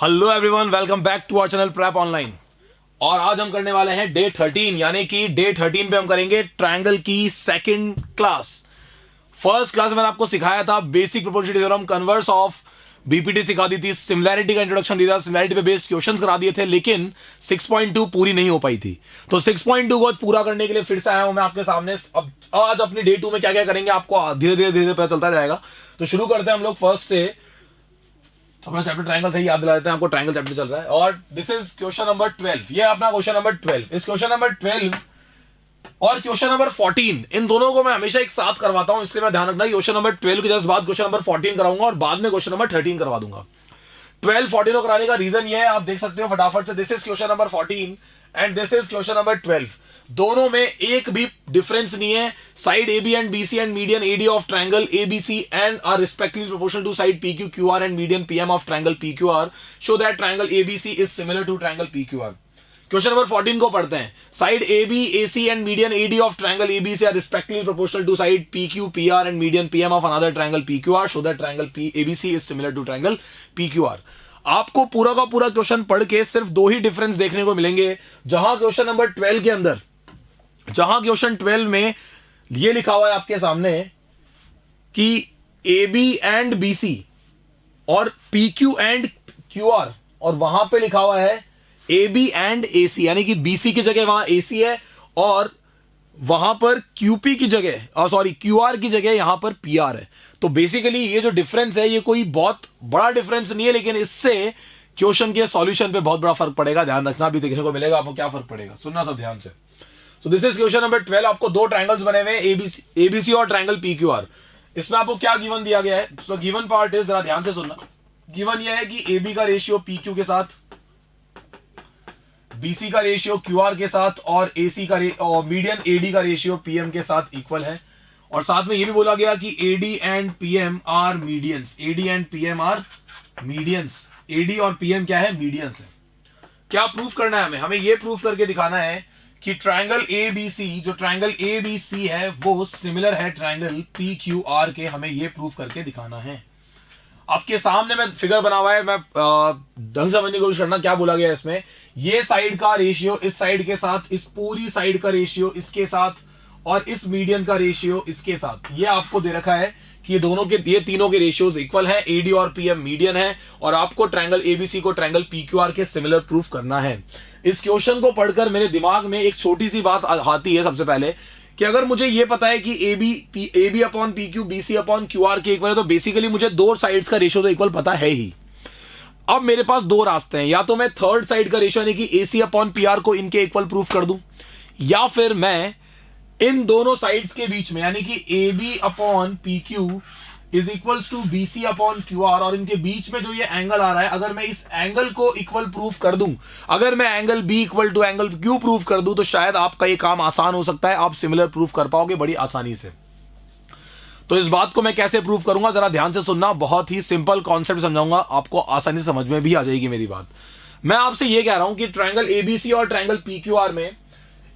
Hello everyone, welcome back to our channel prep online. और आज हम करने वाले हैं डे 13, यानी कि डे 13 पे हम करेंगे ट्रायंगल की सेकंड क्लास। फर्स्ट क्लास में मैंने आपको सिखाया था basic proportionality theorem, converse of BPT सिखा दी थी, सिमिलैरिटी का इंट्रोडक्शन दिया था, सिमिलैरिटी पे बेस्ड क्वेश्चंस करा दिए थे, लेकिन 6.2 पूरी नहीं हो पाई थी। तो 6.2 को पूरा करने के लिए फिर से आया हूं मैं आपके सामने। अब आज अपनी डे 2 में क्या क्या करेंगे आपको धीरे धीरे पता चलता जाएगा। तो शुरू करते हैं हम लोग फर्स्ट से। अपना चैप्टर ट्रायंगल से ही याद दिला देते हैं आपको, ट्रायंगल चैप्टर चल रहा है और दिस इज क्वेश्चन नंबर 12। ये अपना क्वेश्चन नंबर 12। इस क्वेश्चन नंबर 12 और क्वेश्चन नंबर 14, इन दोनों को मैं हमेशा एक साथ करवाता हूं, इसलिए मैं ध्यान रखना क्वेश्चन नंबर 12 के जस्ट बाद क्वेश्चन नंबर 14 कराऊंगा और बाद में क्वेश्चन नंबर 13 करवा दूंगा। 12 14 को कराने का रीजन ये है, आप देख सकते हो फटाफट से। This is question number 14 and this is question number 12। दोनों में एक भी डिफरेंस नहीं है। Side A B and B C and median A D of triangle A B C and are respectively proportional to side P Q Q R and median P M of triangle P Q R, show that triangle A B C is similar to triangle P Q R. Question number 14 को पढ़ते हैं। Side A B A C and median A D of triangle A B C are respectively proportional to side P Q P R and median P M of another triangle P Q R, show that triangle A B C is similar to triangle P Q R. आपको पूरा का पूरा question पढ़ के सिर्फ दो ही difference देखने को मिलेंगे। जहां क्वेश्चन नंबर 12 के अंदर, जहां क्वेश्चन 12 में ये लिखा हुआ है आपके सामने कि A B and B C और P Q and Q R, और वहां पे लिखा हुआ है ए बी एंड ए सी, यानी कि बी सी की जगह वहां ए सी है और वहां पर क्यूपी की जगह सॉरी क्यू आर की जगह यहां पर पी आर है। तो बेसिकली ये जो डिफरेंस है ये कोई बहुत बड़ा डिफरेंस नहीं है, लेकिन इससे क्वेश्चन के सॉल्यूशन पे बहुत बड़ा फर्क पड़ेगा। ध्यान रखना, भी देखने को मिलेगा आपको क्या फर्क पड़ेगा, सुनना सब ध्यान से। So this is question number 12। आपको दो ट्रायंगल्स बने हुए एबीसी और ट्रायंगल पीक्यूआर। इसमें आपको क्या गिवन दिया गया है? तो गिवन पार्ट इज, जरा ध्यान से सुनना। गिवन यह है कि एबी का रेशियो पीक्यू के साथ, बीसी का रेशियो क्यूआर के साथ और एसी का और मीडियन एडी का रेशियो पीएम के साथ इक्वल है। और साथ में यह भी बोला गया कि AD and PM are medians. AD and PM are medians. AD और पीएम क्या है? मीडियंस है। क्या प्रूफ करना है हमें? हमें यह प्रूफ करके दिखाना है कि ट्रायंगल ए बी सी, जो ट्रायंगल ए बी सी है वो सिमिलर है ट्रायंगल पी क्यू आर के। हमें ये प्रूफ करके दिखाना है। आपके सामने मैं फिगर बना हुआ है, मैं ढंग से समझने की कोशिश करना क्या बोला गया है इसमें। ये साइड का रेशियो इस साइड के साथ, इस पूरी साइड का रेशियो इसके साथ और इस मीडियन का रेशियो इसके साथ, ये आपको दे रखा है कि ये तीनों के रेशियोज इक्वल हैं। एडी और पीएम मीडियन है और आपको ट्रायंगल एबीसी को ट्रायंगल पीक्यूआर के सिमिलर प्रूफ करना है। इस क्वेश्चन को पढ़कर मेरे दिमाग में एक छोटी सी बात आती है सबसे पहले, कि अगर मुझे ये पता है कि A B upon P Q BC upon Q R के इक्वल है, तो बेसिकली मुझे दो साइड्स का रेशियो तो इक्वल पता है ही। अब मेरे पास दो रास्ते हैं, या तो मैं थर्ड साइड का रेशियो यानी कि एसी अपॉन पी आर को इनके इक्वल प्रूफ कर दूं, या फिर मैं इन दोनों साइड्स के बीच में यानी कि A B upon P Q is equals to B C upon Q R, और इनके बीच में जो ये एंगल आ रहा है, अगर मैं इस एंगल को इक्वल प्रूफ कर दूं, अगर मैं angle B equal to angle Q proof कर दूं, तो शायद आपका ये काम आसान हो सकता है। आप सिमिलर प्रूफ कर पाओगे बड़ी आसानी से। तो इस बात को मैं कैसे प्रूफ करूंगा, जरा ध्यान से सुनना। बहुत ही सिंपल कॉन्सेप्ट समझाऊंगा, आपको आसानी से समझ में भी आ जाएगी मेरी बात। मैं आपसे ये कह रहा हूं कि ट्रायंगल एबीसी और ट्रायंगल पीक्यूआर में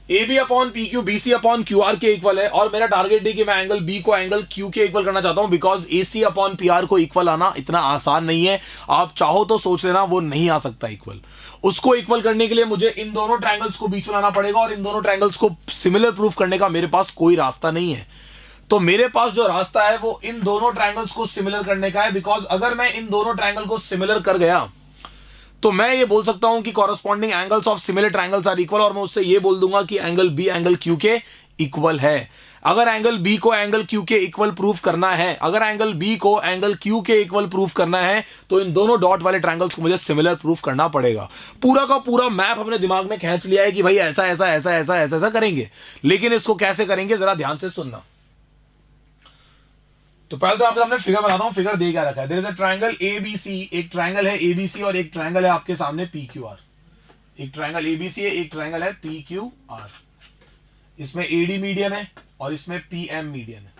A B upon P Q B C upon Q R के इक्वल है, और मेरा टारगेट है कि मैं एंगल बी को एंगल क्यू के इक्वल करना चाहता हूं, because A C upon P R को इक्वल आना इतना आसान नहीं है। आप चाहो तो सोच लेना, वो नहीं आ सकता इक्वल। उसको इक्वल करने के लिए मुझे इन दोनों ट्रायंगल्स को बीच में लाना पड़ेगा, और इन दोनों ट्रायंगल्स को सिमिलर प्रूफ करने का मेरे पास कोई रास्ता नहीं है। तो मेरे पास जो रास्ता है वो इन दोनों ट्रायंगल्स को सिमिलर करने का है, बिकॉज अगर मैं इन दोनों ट्रायंगल को सिमिलर कर गया तो मैं ये बोल सकता हूं कि corresponding angles of similar triangles are equal, और मैं उससे ये बोल दूंगा कि एंगल बी एंगल क्यू के इक्वल है। अगर एंगल बी को एंगल क्यू के इक्वल प्रूफ करना है, अगर एंगल बी को एंगल क्यू के इक्वल प्रूफ करना है, तो इन दोनों डॉट वाले ट्रायंगल्स को मुझे सिमिलर प्रूफ करना पड़ेगा। पूरा का पूरा मैप अपने दिमाग में खींच लिया है कि भाई ऐसा ऐसा ऐसा ऐसा ऐसा ऐसा करेंगे, लेकिन इसको कैसे करेंगे जरा ध्यान से सुनना। तो पहले तो आपके सामने फिगर बनाता हूं। फिगर दे क्या रखा है? There is a triangle ABC, एक ट्रायंगल है एबीसी और एक ट्रायंगल है आपके सामने पीक्यूआर। एक ट्रायंगल एबीसी है, एक ट्रायंगल है पीक्यूआर। इसमें एडी मीडियन है और इसमें पीएम मीडियन है।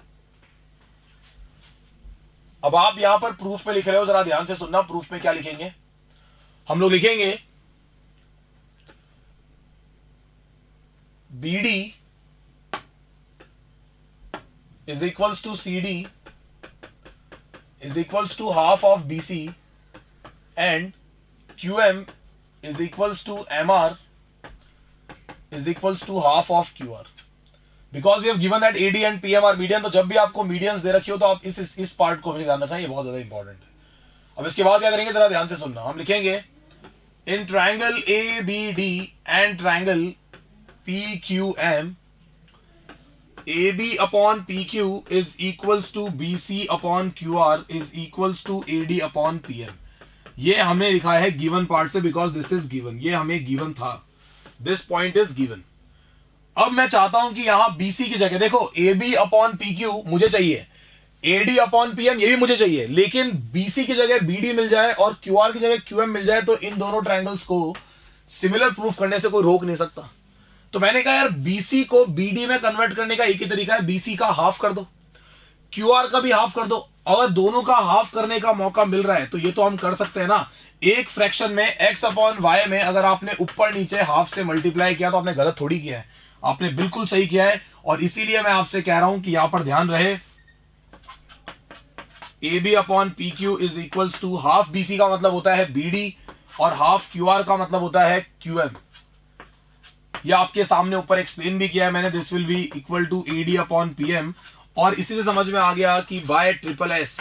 अब आप यहां पर प्रूफ में लिख रहे हो, जरा ध्यान से सुनना। प्रूफ में क्या लिखेंगे? हम लोग लिखेंगे BD is equals to CD is equals to half of BC and QM is equals to MR is equals to half of QR. Because we have given that AD and PM are median, तो जब भी आपको medians दे रखी हो तो आप इस part को हमें ध्यान रखना, ये बहुत ज्यादा इंपॉर्टेंट है। अब इसके बाद क्या करेंगे, जरा ध्यान से सुनना। हम लिखेंगे in triangle ABD and triangle PQM, AB upon PQ is equals to BC upon QR is equals to AD upon PM। ये हमने लिखा है गिवन पार्ट से, बिकॉज दिस इज गिवन, ये हमें गिवन था, दिस पॉइंट इज गिवन। अब मैं चाहता हूं कि यहां BC की जगह देखो AB अपॉन PQ मुझे चाहिए, AD अपॉन PM ये भी मुझे चाहिए, लेकिन BC की जगह BD मिल जाए और QR की जगह QM मिल जाए तो इन दोनों ट्रायंगल्स को सिमिलर प्रूफ करने से कोई रोक नहीं सकता। तो मैंने कहा यार BC को BD में कन्वर्ट करने का एक ही तरीका है, BC का हाफ कर दो, QR का भी हाफ कर दो। अगर दोनों का हाफ करने का मौका मिल रहा है तो ये तो हम कर सकते हैं ना। एक फ्रैक्शन में x अपॉन y में अगर आपने ऊपर नीचे हाफ से मल्टीप्लाई किया तो आपने गलत थोड़ी किया है, आपने बिल्कुल सही किया है। और इसीलिए मैं आपसे कह रहा हूं कि यहां पर ध्यान रहे, AB upon PQ is equals to half BC का मतलब होता है BD और हाफ QR का मतलब होता है QM। यह आपके सामने ऊपर एक्सप्लेन भी किया है मैंने, this will be equal to AD upon PM। और इसी से समझ में आ गया कि by triple S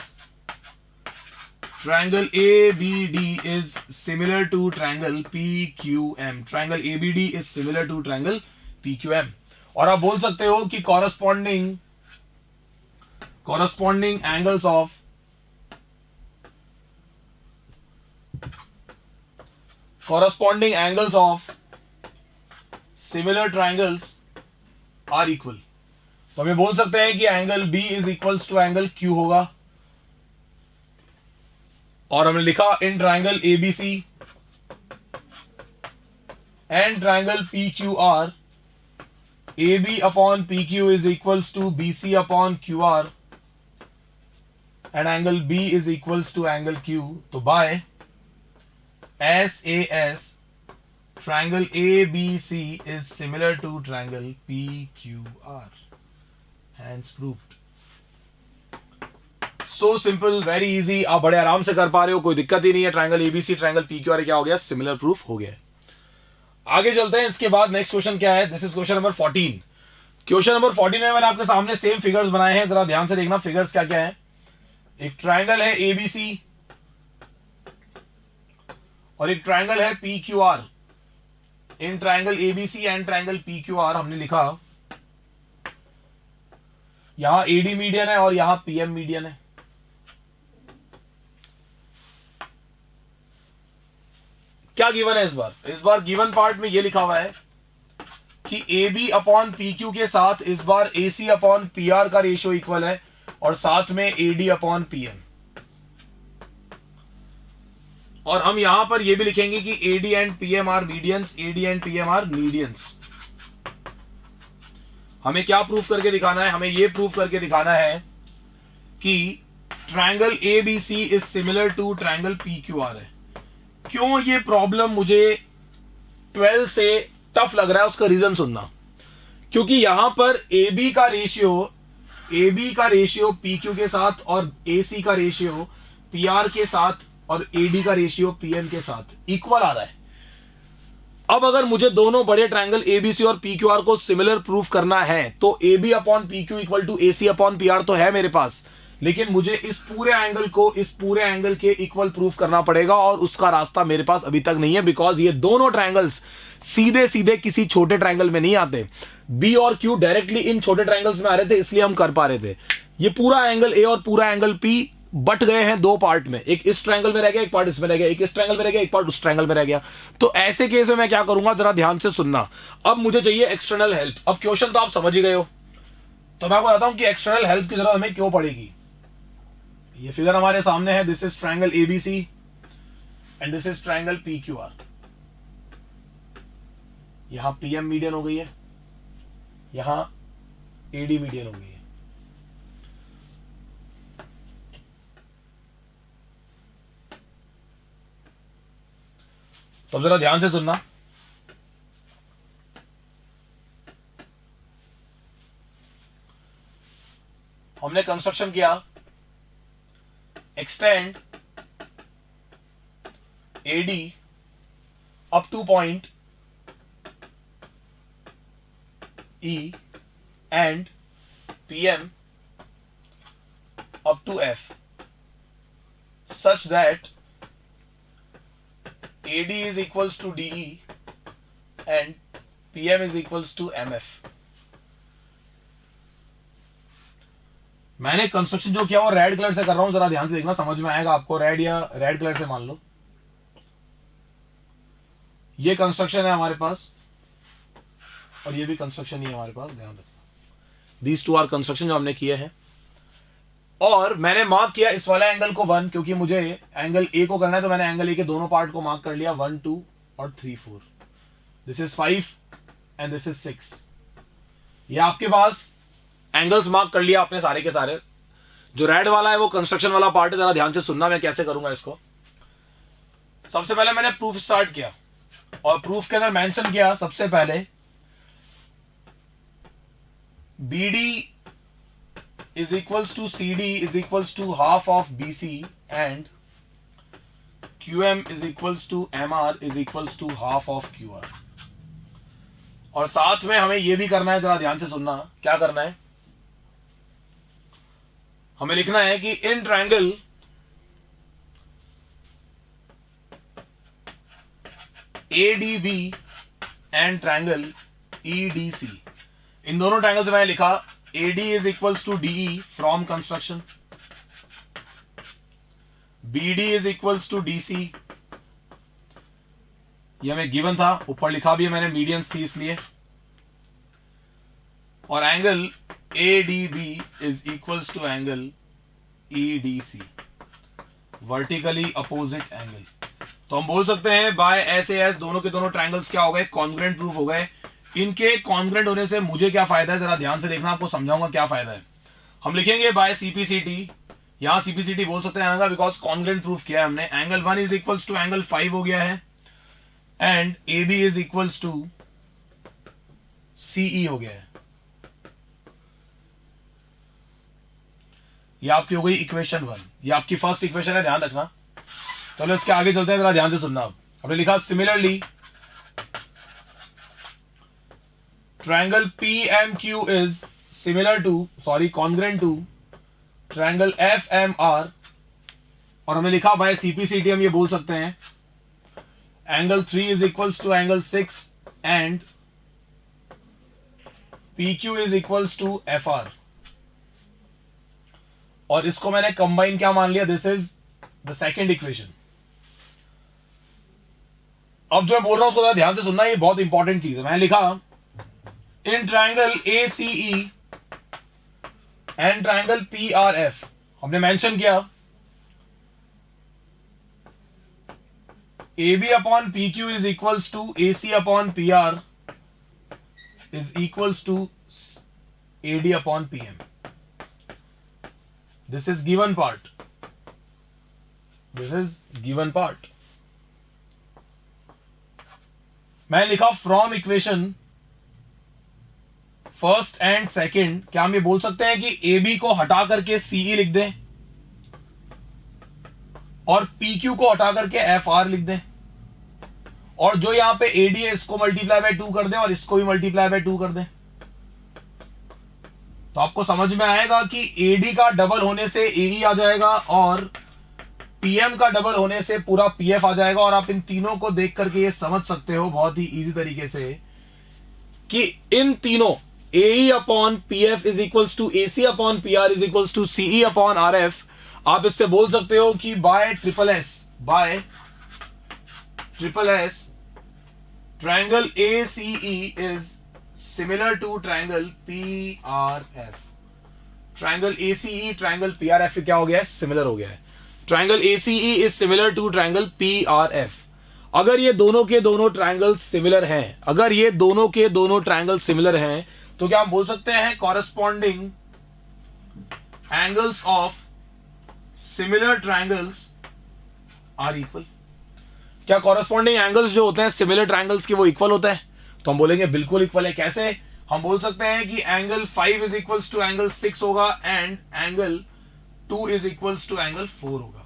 triangle ABD is similar to triangle PQM, triangle ABD is similar to triangle PQM। और आप बोल सकते हो कि corresponding angles of similar triangles are equal. तो हम बोल सकते हैं कि angle B is equals to angle Q होगा। और हमने लिखा in triangle ABC and triangle PQR, AB upon PQ is equals to BC upon QR and angle B is equals to angle Q। तो by SAS triangle ABC is similar to triangle PQR, hence proved। So simple, very easy, आप बड़े आराम से कर पा रहे हो, कोई दिक्कत ही नहीं है। ट्रायंगल ABC ट्रायंगल PQR क्या हो गया, सिमिलर प्रूफ हो गया। आगे चलते हैं। इसके बाद नेक्स्ट क्वेश्चन क्या है, this is question number 14। Question number 14 में मैंने आपके सामने सेम फिगर्स बनाए हैं, जरा ध्यान से देखना फिगर्स क्या क्या है। एक ट्रायंगल है ABC और एक ट्रायंगल है PQR। In triangle ABC and triangle PQR हमने लिखा यहां AD मीडियन है और यहां PM मीडियन है। क्या गिवन है इस बार गिवन पार्ट में यह लिखा हुआ है कि AB अपॉन PQ के साथ इस बार AC अपॉन PR का रेशियो इक्वल है और साथ में AD अपॉन PM। और हम यहां पर यह भी लिखेंगे कि AD and PM are medians, AD and PM are medians. हमें क्या प्रूफ करके दिखाना है, हमें यह प्रूफ करके दिखाना है कि triangle ABC is similar to triangle PQR है। क्यों ये प्रॉब्लम मुझे 12 से टफ लग रहा है, उसका रीजन सुनना। क्योंकि यहां पर AB का रेशियो PQ के साथ और AC का रेशियो PR के साथ और AD का रेशियो PM के साथ इक्वल आ रहा है। अब अगर मुझे दोनों बड़े ट्रायंगल ABC और PQR को सिमिलर प्रूफ करना है तो AB upon PQ equal to AC upon PR तो है मेरे पास, लेकिन मुझे इस पूरे एंगल को इस पूरे एंगल के इक्वल प्रूफ करना पड़ेगा और उसका रास्ता मेरे पास अभी तक नहीं है, बिकॉज ये दोनों ट्रायंगल्स सीधे सीधे किसी छोटे ट्रायंगल में नहीं आते। B और Q डायरेक्टली इन छोटे ट्रायंगल्स में आ रहे थे, इसलिए हम कर पा रहे थे। ये पूरा एंगल A और पूरा एंगल P बट गए हैं दो पार्ट में, एक इस ट्रायंगल में रह गया, एक पार्ट इसमें रह गया, एक इस ट्रायंगल में रह गया, एक पार्ट उस ट्रायंगल में रह गया। तो ऐसे केस में मैं क्या करूंगा, जरा ध्यान से सुनना। अब मुझे चाहिए एक्सटर्नल हेल्प। अब क्वेश्चन तो आप समझ ही गए हो, तो मैं आपको बताता हूं कि एक्सटर्नल हेल्प की जरूरत हमें क्यों पड़ेगी। ये फिगर हमारे सामने है, this is triangle ABC and this is triangle PQR। यहां PM मीडियन हो गई है, यहां AD मीडियन हो गई है। तो जरा ध्यान से सुनना। हमने कंस्ट्रक्शन किया, extend AD up two point E and PM up to F such that AD is equals to DE and PM is equals to MF. मैंने कंस्ट्रक्शन जो किया वो रेड कलर से कर रहा हूं, जरा ध्यान से देखना, समझ में आएगा आपको। रेड या रेड कलर से मान लो ये कंस्ट्रक्शन है हमारे पास और ये भी कंस्ट्रक्शन ही है हमारे पास, ध्यान रखना। दीज टू आर कंस्ट्रक्शन जो हमने किए हैं और मैंने मार्क किया इस वाले एंगल को 1 क्योंकि मुझे एंगल ए को करना है, तो मैंने एंगल ए के दोनों पार्ट को मार्क कर लिया 1 2 और 3 4। This is 5 and this is 6। ये आपके पास एंगल्स मार्क कर लिया आपने सारे के सारे। जो रेड वाला है वो कंस्ट्रक्शन वाला पार्ट है, जरा ध्यान से सुनना मैं कैसे करूंगा इसको। सबसे पहले मैंने प्रूफ स्टार्ट किया और प्रूफ के अंदर मेंशन किया सबसे पहले BD is equals to CD is equals to half of BC and QM is equals to MR is equals to half of QR। और साथ में हमें यह भी करना है, जरा ध्यान से सुनना, क्या करना है, हमें लिखना है कि in triangle ADB and triangle EDC, इन दोनों ट्रायंगल से मैंने लिखा AD is equals to DE from construction, BD is equals to DC, ये हमें गिवन था, ऊपर लिखा भी है मैंने, मीडियंस थी इसलिए, और angle ADB is equals to angle EDC, vertically opposite angle. तो हम बोल सकते हैं बाय SAS दोनों के दोनों ट्रायंगल्स क्या हो गए, कॉन्ग्रुएंट प्रूफ हो गए। इनके कॉन्ग्रुएंट होने से मुझे क्या फायदा है, जरा ध्यान से देखना, आपको समझाऊंगा क्या फायदा है। हम लिखेंगे बाय CPCT, यहां CPCT बोल सकते हैं बिकॉज कॉन्ग्रुएंट प्रूफ किया है हमने। Angle 1 is equals to angle 5 हो गया है and AB is equals to CE हो गया है। ये आपकी हो गई इक्वेशन 1, ये आपकी फर्स्ट इक्वेशन है, ध्यान रखना। चलो इसके आगे चलते हैं, जरा ध्यान से सुनना। हमने लिखा similarly triangle PMQ is similar to congruent to triangle FMR, और हमने लिखा बाय CPCT हम ये बोल सकते हैं angle 3 is equals to angle 6 and PQ is equals to FR, और इसको मैंने कंबाइन क्या मान लिया, this is the second equation. अब जो मैं बोल रहा हूं उसको ध्यान से सुनना, ये बहुत इंपॉर्टेंट चीज है। मैंने लिखा in triangle ACE and triangle PRF, हमने मेंशन किया AB upon PQ is equals to AC upon PR is equals to AD upon PM। This is given part, this is given part. मैंने लिखा from equation first and second, क्या हम ये बोल सकते हैं कि AB को हटा करके CE लिख दें और PQ को हटा करके FR लिख दें, और जो यहां पे AD है इसको मल्टीप्लाई बाय 2 कर दें और इसको भी मल्टीप्लाई बाय 2 कर दें। तो आपको समझ में आएगा कि AD का डबल होने से AE आ जाएगा और PM का डबल होने से पूरा PF आ जाएगा। और आप इन तीनों को देख करके ये समझ सकते हो बहुत ही इजी तरीके से कि इन तीनों AE upon PF is equals to AC upon PR is equals to CE upon RF, आप इससे बोल सकते हो कि by triple S triangle ACE is similar to triangle PRF। Triangle ACE triangle PRF क्या हो गया है, सिमिलर हो गया है। Triangle ACE is similar to triangle PRF। अगर ये दोनों के दोनों ट्रायंगल सिमिलर हैं, अगर ये दोनों के दोनों ट्रायंगल सिमिलर हैं, तो क्या हम बोल सकते हैं corresponding angles of similar triangles are equal. क्या कॉरेस्पॉन्डिंग एंगल्स जो होते हैं सिमिलर ट्रायंगल्स के वो इक्वल होता है? तो हम बोलेंगे बिल्कुल इक्वल है। कैसे? हम बोल सकते हैं कि angle 5 is equals to angle 6 होगा and angle 2 is equals to angle 4 होगा।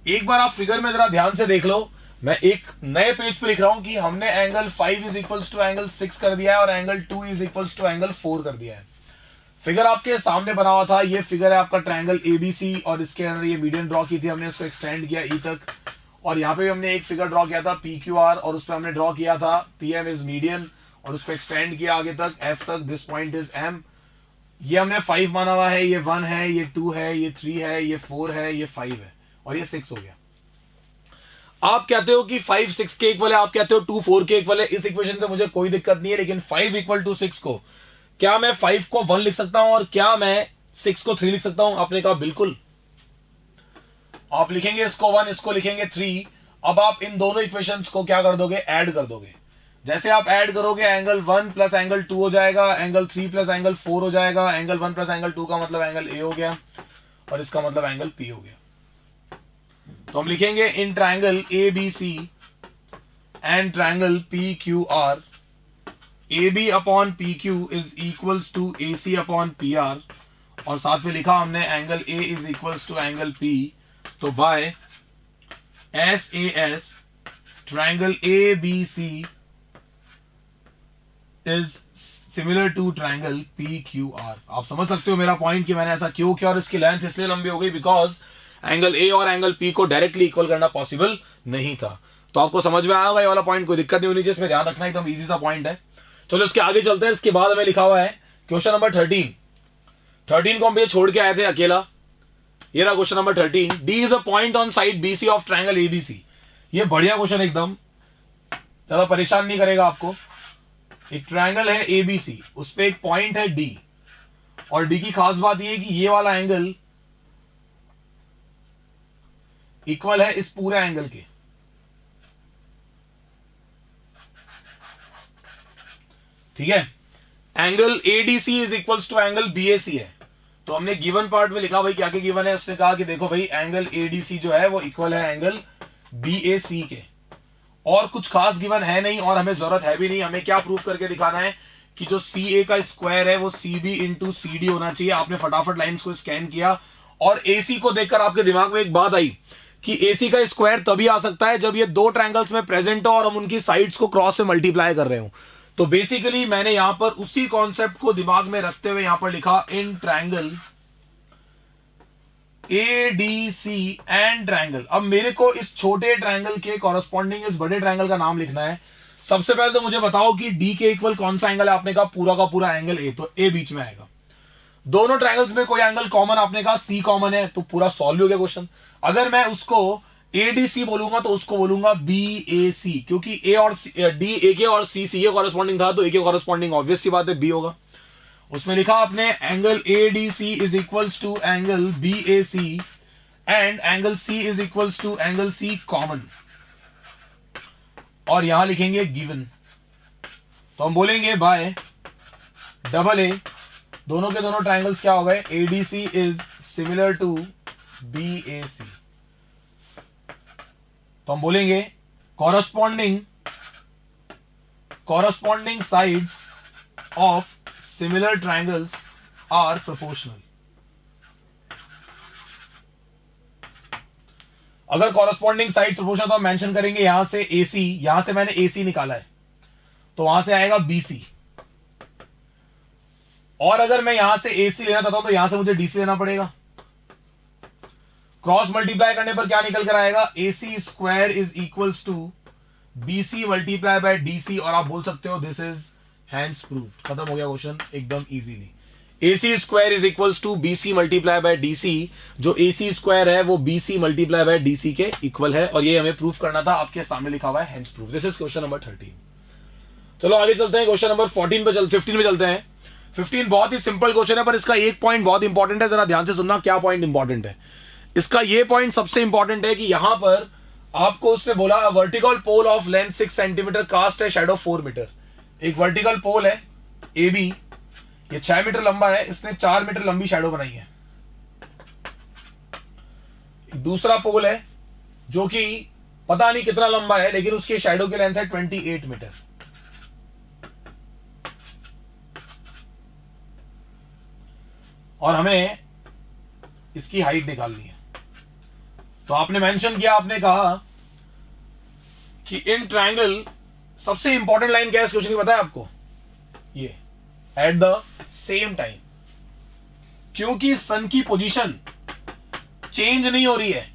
एक बार आप फिगर में जरा ध्यान से देख लो, मैं एक नए पेज पे लिख रहा हूं कि हमने angle 5 is equals to angle 6 कर दिया है और angle 2 is equals to angle 4 कर दिया है। फिगर आपके सामने बना हुआ था, ये फिगर है आपका ट्रायंगल एबीसी और इसके अंदर ये मीडियन ड्रॉ की थी हमने, इसको एक्सटेंड किया ई तक, और यहाँ पे भी हमने एक फिगर ड्रॉ किया था पी क्यू आर और उस पर हमने ड्रॉ किया था पी एम इज मीडियन और उसको एक्सटेंड किया आगे तक एफ तक, दिस पॉइंट इज एम। ये हमने 5 माना हुआ है, ये 1 है, ये 2 है, ये 3 है, ये 4 है, ये 5 है और ये 6 हो गया। आप कहते हो कि 5 6 के इक्वल है, आप कहते हो 2 4 के इक्वल है, इस इक्वेशन से मुझे कोई दिक्कत नहीं है, लेकिन 5 इक्वल टू 6 को क्या मैं 5 को 1 लिख सकता हूं और क्या मैं 6 को 3 लिख सकता हूं? आपने कहा बिल्कुल। आप लिखेंगे इसको 1, इसको लिखेंगे 3। अब आप इन दोनों इक्वेशंस को क्या कर दोगे? ऐड कर दोगे। जैसे आप ऐड करोगे एंगल 1 प्लस एंगल 2 हो जाएगा, एंगल 3 प्लस एंगल 4 हो जाएगा, एंगल 1 प्लस एंगल 2 का मतलब एंगल ए हो गया और इसका मतलब एंगल पी हो गया। तो हम लिखेंगे in triangle A B C and triangle P Q R, A B upon P Q is equals to A C upon P R, और साथ में लिखा हमने angle A is equals to angle P. तो by S A S triangle A B C is similar to triangle P Q R. आप समझ सकते हो मेरा पॉइंट कि मैंने ऐसा क्यों किया, और इसकी लेंथ इसलिए लंबी हो गई बिकॉज एंगल ए और एंगल पी को डायरेक्टली इक्वल करना पॉसिबल नहीं था। तो आपको समझ में आया होगा ये वाला पॉइंट, कोई दिक्कत नहीं होनी चाहिए, इसमें ध्यान रखना एकदम इजी सा पॉइंट है। चलो इसके आगे चलते हैं। इसके बाद हमें लिखा हुआ है क्वेश्चन नंबर 13 को हम ये छोड़ के आए थे अकेला। ये रहा question number 13। D is a point on side BC of triangle ABC. ये बढ़िया क्वेश्चन एकदम, ज्यादा परेशान नहीं करेगा आपको। एक ट्रायंगल है एबीसी, उस पे एक पॉइंट है डी, और डी की खास बात यह है कि ये वाला एंगल इक्वल है इस पूरे एंगल के। ठीक है, angle ADC is equals to angle BAC है। तो हमने गिवन पार्ट में लिखा भाई क्या क्या गिवन है, उसने कहा कि देखो भाई एंगल एडीसी जो है वो इक्वल है एंगल बीएसी के, और कुछ खास गिवन है नहीं और हमें जरूरत है भी नहीं। हमें क्या प्रूफ करके दिखाना है कि जो सी ए का स्क्वायर है वो C B into C D होना चाहिए। आपने फटाफट लाइंस को स्कैन किया और एसी को देखकर आपके दिमाग में एक बात आई कि एसी का स्क्वायर तभी आ सकता है जब ये दो ट्रायंगल्स में प्रेजेंट हो और हम उनकी साइड्स को क्रॉस से मल्टीप्लाई कर रहे हो। तो बेसिकली मैंने यहां पर उसी कॉन्सेप्ट को दिमाग में रखते हुए यहां पर लिखा in triangle ADC and triangle. अब मेरे को इस छोटे ट्रायंगल के कॉरेस्पॉन्डिंग इस बड़े ट्रायंगल का नाम लिखना है। सबसे पहले तो मुझे बताओ कि डी के इक्वल कौन सा एंगल है। आपने कहा पूरा का पूरा एंगल ए, तो ए बीच में आएगा। दोनों ट्रायंगल्स में कोई एंगल कॉमन, आपने कहा सी कॉमन है, तो पूरा सॉल्व हो गया क्वेश्चन। अगर मैं उसको एडीसी बोलूंगा तो उसको बोलूंगा बी ए सी, क्योंकि ए और डी ए के और सी सी के कॉरेस्पॉन्डिंग था, तो ए के कॉरेस्पॉन्डिंग ऑब्वियस सी बात है बी होगा। उसमें लिखा आपने angle ADC is equals to angle B A C and angle C is equals to angle C common, और यहां लिखेंगे गिवन। तो हम बोलेंगे बाय डबल ए, दोनों के दोनों ट्रायंगल्स क्या हो गए, ADC is similar to B A C. तो हम बोलेंगे corresponding sides of similar triangles are proportional। अगर corresponding sides proportional तो हम मेंशन करेंगे यहां से AC, यहां से मैंने AC निकाला है तो वहां से आएगा BC, और अगर मैं यहां से AC लेना चाहता हूं तो यहां से मुझे DC लेना पड़ेगा। क्रॉस मल्टीप्लाई करने पर क्या निकल कर आएगा, AC square is equals to BC multiply by DC, और आप बोल सकते हो दिस इज हैंस प्रूव्ड। खत्म हो गया क्वेश्चन एकदम easily. AC square is equals to BC multiply by DC, जो AC स्क्वायर है वो BC मल्टीप्लाई बाय DC के इक्वल है, और ये हमें प्रूफ करना था। आपके सामने लिखा हुआ है hence proof. This is question number 13। चलो आगे चलते हैं, क्वेश्चन नंबर 15 पे 15 पे चलते हैं। 15 बहुत ही सिंपल क्वेश्चन है, पर इसका एक पॉइंट बहुत इंपॉर्टेंट है, जरा ध्यान से सुनना। क्या पॉइंट इंपॉर्टेंट है इसका? ये पॉइंट सबसे इंपॉर्टेंट है कि यहां पर आपको उसने बोला vertical pole of length 6 centimetre, cast है शैडो 4 मीटर। एक वर्टिकल पोल है ए बी, ये 6 मीटर लंबा है, इसने 4 मीटर लंबी शैडो बनाई है। दूसरा पोल है जो कि पता नहीं कितना लंबा है, लेकिन उसके शैडो की लेंथ है 28 मीटर। और हमें इसकी हाइट निकालनी है। तो आपने मेंशन किया, आपने कहा कि इन ट्रायंगल सबसे इंपॉर्टेंट लाइन क्या है इस क्वेश्चन की पता है आपको? ये एट द सेम टाइम, क्योंकि सन की पोजीशन चेंज नहीं हो रही है,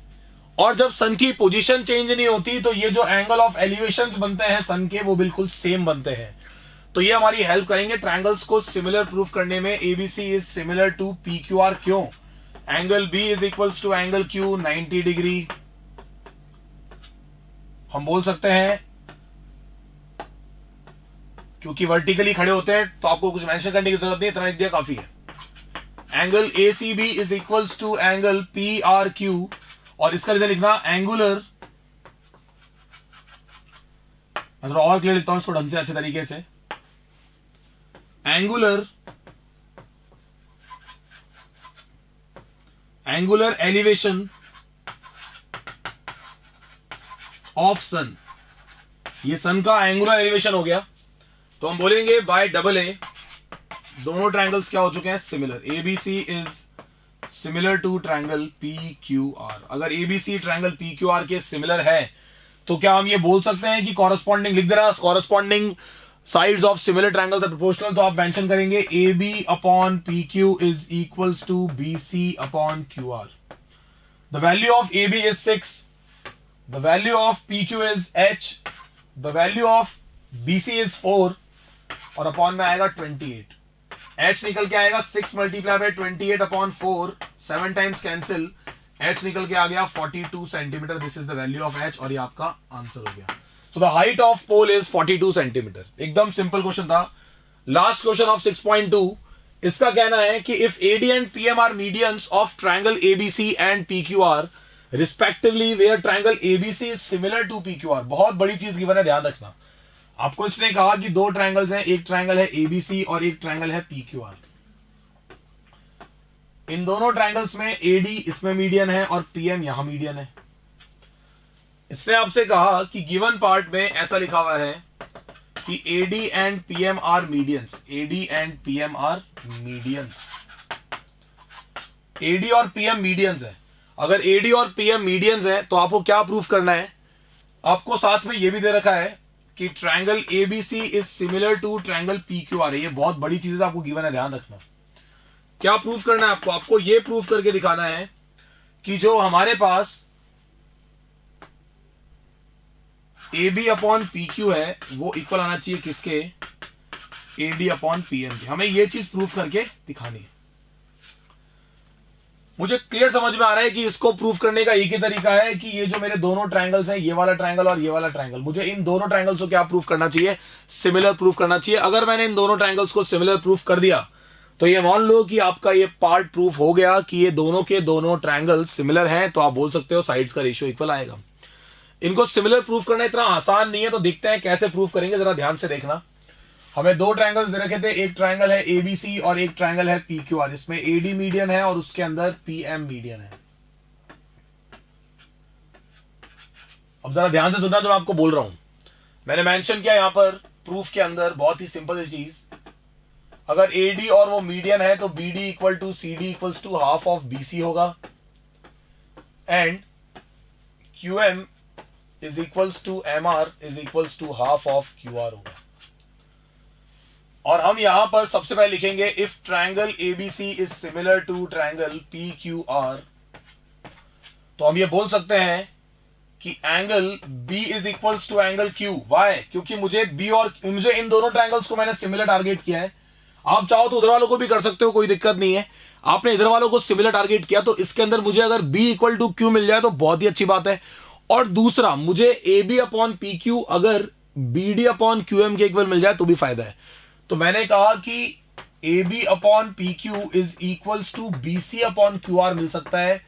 और जब सन की पोजीशन चेंज नहीं होती तो ये जो एंगल ऑफ एलिवेशंस बनते हैं सन के वो बिल्कुल सेम बनते हैं। तो ये हमारी हेल्प करेंगे ट्रायंगल्स को सिमिलर प्रूफ करने में। ABC is similar to P Q R. क्यों? Angle B is equals to angle Q 90 degree. हम बोल सकते हैं क्योंकि वर्टिकली खड़े होते हैं तो आपको कुछ मेंशन करने की जरूरत नहीं, इतना लिख दिया काफी है। Angle A C B is equals to angle P R Q, और इसका रीजन लिखना एंगुलर, मैं थोड़ा और क्लियर लिखता हूं इसको ढंग से अच्छे तरीके से। एंगुलर एलिवेशन ऑफ सन, ये सन का एंगुलर एलिवेशन हो गया। तो हम बोलेंगे बाय डबल ए दोनों ट्रायंगल्स क्या हो चुके हैं? Similar. ABC is similar to triangle P Q R. अगर ABC triangle P Q R के सिमिलर है तो क्या हम ये बोल सकते हैं कि कॉरेस्पॉन्डिंग, लिख दे रहा corresponding sides of similar triangles are proportional. तो आप मेंशन करेंगे A B upon P Q is equals to B C upon Q R. The value of A B is 6, the value of P Q is h, the value of B C is 4, और upon में आएगा 28। h निकल के आएगा 6 multiply by 28 upon 4, 7 times cancel, h निकल के आ गया 42 centimetre. This is the value of h, और ये आपका आंसर हो गया। So the height of pole is 42 centimetre. एकदम सिंपल क्वेश्चन था। लास्ट क्वेश्चन ऑफ 6.2, इसका कहना है कि if AD and PM are medians of triangle ABC and PQR respectively, where triangle ABC is similar to PQR. बहुत बड़ी चीज given है, ध्यान रखना। आपको इसने कहा कि दो ट्रायंगल्स हैं, एक ट्रायंगल है एबीसी और एक ट्रायंगल है पीक्यूआर। इन दोनों ट्रायंगल्स में एडी इसमें मीडियन है और पीएम यहां मीडियन है। इसने आपसे कहा कि गिवन पार्ट में ऐसा लिखा हुआ है कि AD and PM are medians, AD and PM are medians, AD और पीएम मीडियंस है। अगर एडी और पीएम मीडियंस है तो आपको क्या प्रूफ करना है? आपको साथ में यह भी दे रखा है कि triangle ABC is similar to triangle PQR. ये बहुत बड़ी चीज आपको गिवन है, ध्यान रखना। क्या प्रूफ करना है आपको? आपको यह प्रूफ करके दिखाना है कि जो हमारे पास A B upon P Q है वो इक्वल आना चाहिए किसके? A D upon P M के। हमें यह चीज प्रूफ करके दिखानी है। मुझे क्लियर समझ में आ रहा है कि इसको प्रूफ करने का एक ही तरीका है कि ये जो मेरे दोनों ट्रायंगल्स हैं, ये वाला ट्रायंगल और ये वाला ट्रायंगल, मुझे इन दोनों ट्रायंगल्स को क्या प्रूफ करना चाहिए? सिमिलर प्रूफ करना चाहिए। अगर मैंने इन दोनों ट्रायंगल्स को सिमिलर प्रूफ कर दिया तो ये मान लो कि आपका ये पार्ट प्रूफ हो गया कि ये दोनों के दोनों ट्रायंगल्स सिमिलर हैं, तो आप बोल सकते हो साइड्स का रेशियो इक्वल आएगा। इनको सिमिलर प्रूफ करना इतना आसान नहीं है, तो देखते हैं कैसे प्रूफ करेंगे, जरा ध्यान से देखना। हमें दो ट्रायंगल्स दे रखे थे, एक ट्रायंगल है एबीसी और एक ट्रायंगल है पीक्यूआर। इसमें एडी मीडियन है और उसके अंदर पीएम मीडियन है। अब जरा ध्यान से सुनना जो मैं आपको बोल रहा हूं। मैंने मेंशन किया यहां पर प्रूफ के अंदर बहुत ही सिंपल चीज, अगर एडी और वो मीडियन है तो BD equal to CD equals to half of BC होगा, and QM is equals to MR is equals to half of QR होगा। और हम यहां पर सबसे पहले लिखेंगे if triangle ABC is similar to triangle PQR, तो हम ये बोल सकते हैं कि angle B is equals to angle Q. Why? क्योंकि मुझे बी और मुझे इन दोनों ट्रायंगल्स को मैंने सिमिलर टारगेट किया है। आप चाहो तो उधर वालों को भी कर सकते हो, कोई दिक्कत नहीं है। आपने इधर वालों को सिमिलर टारगेट किया तो इसके अंदर मुझे अगर बी इक्वल टू क्यू मिल जाए तो बहुत ही अच्छी बात है। और दूसरा, मुझे A B upon P Q अगर B D upon Q M के इक्वल मिल जाए तो भी फायदा है। तो मैंने कहा कि A B upon P Q is equals to B C upon Q R मिल सकता है,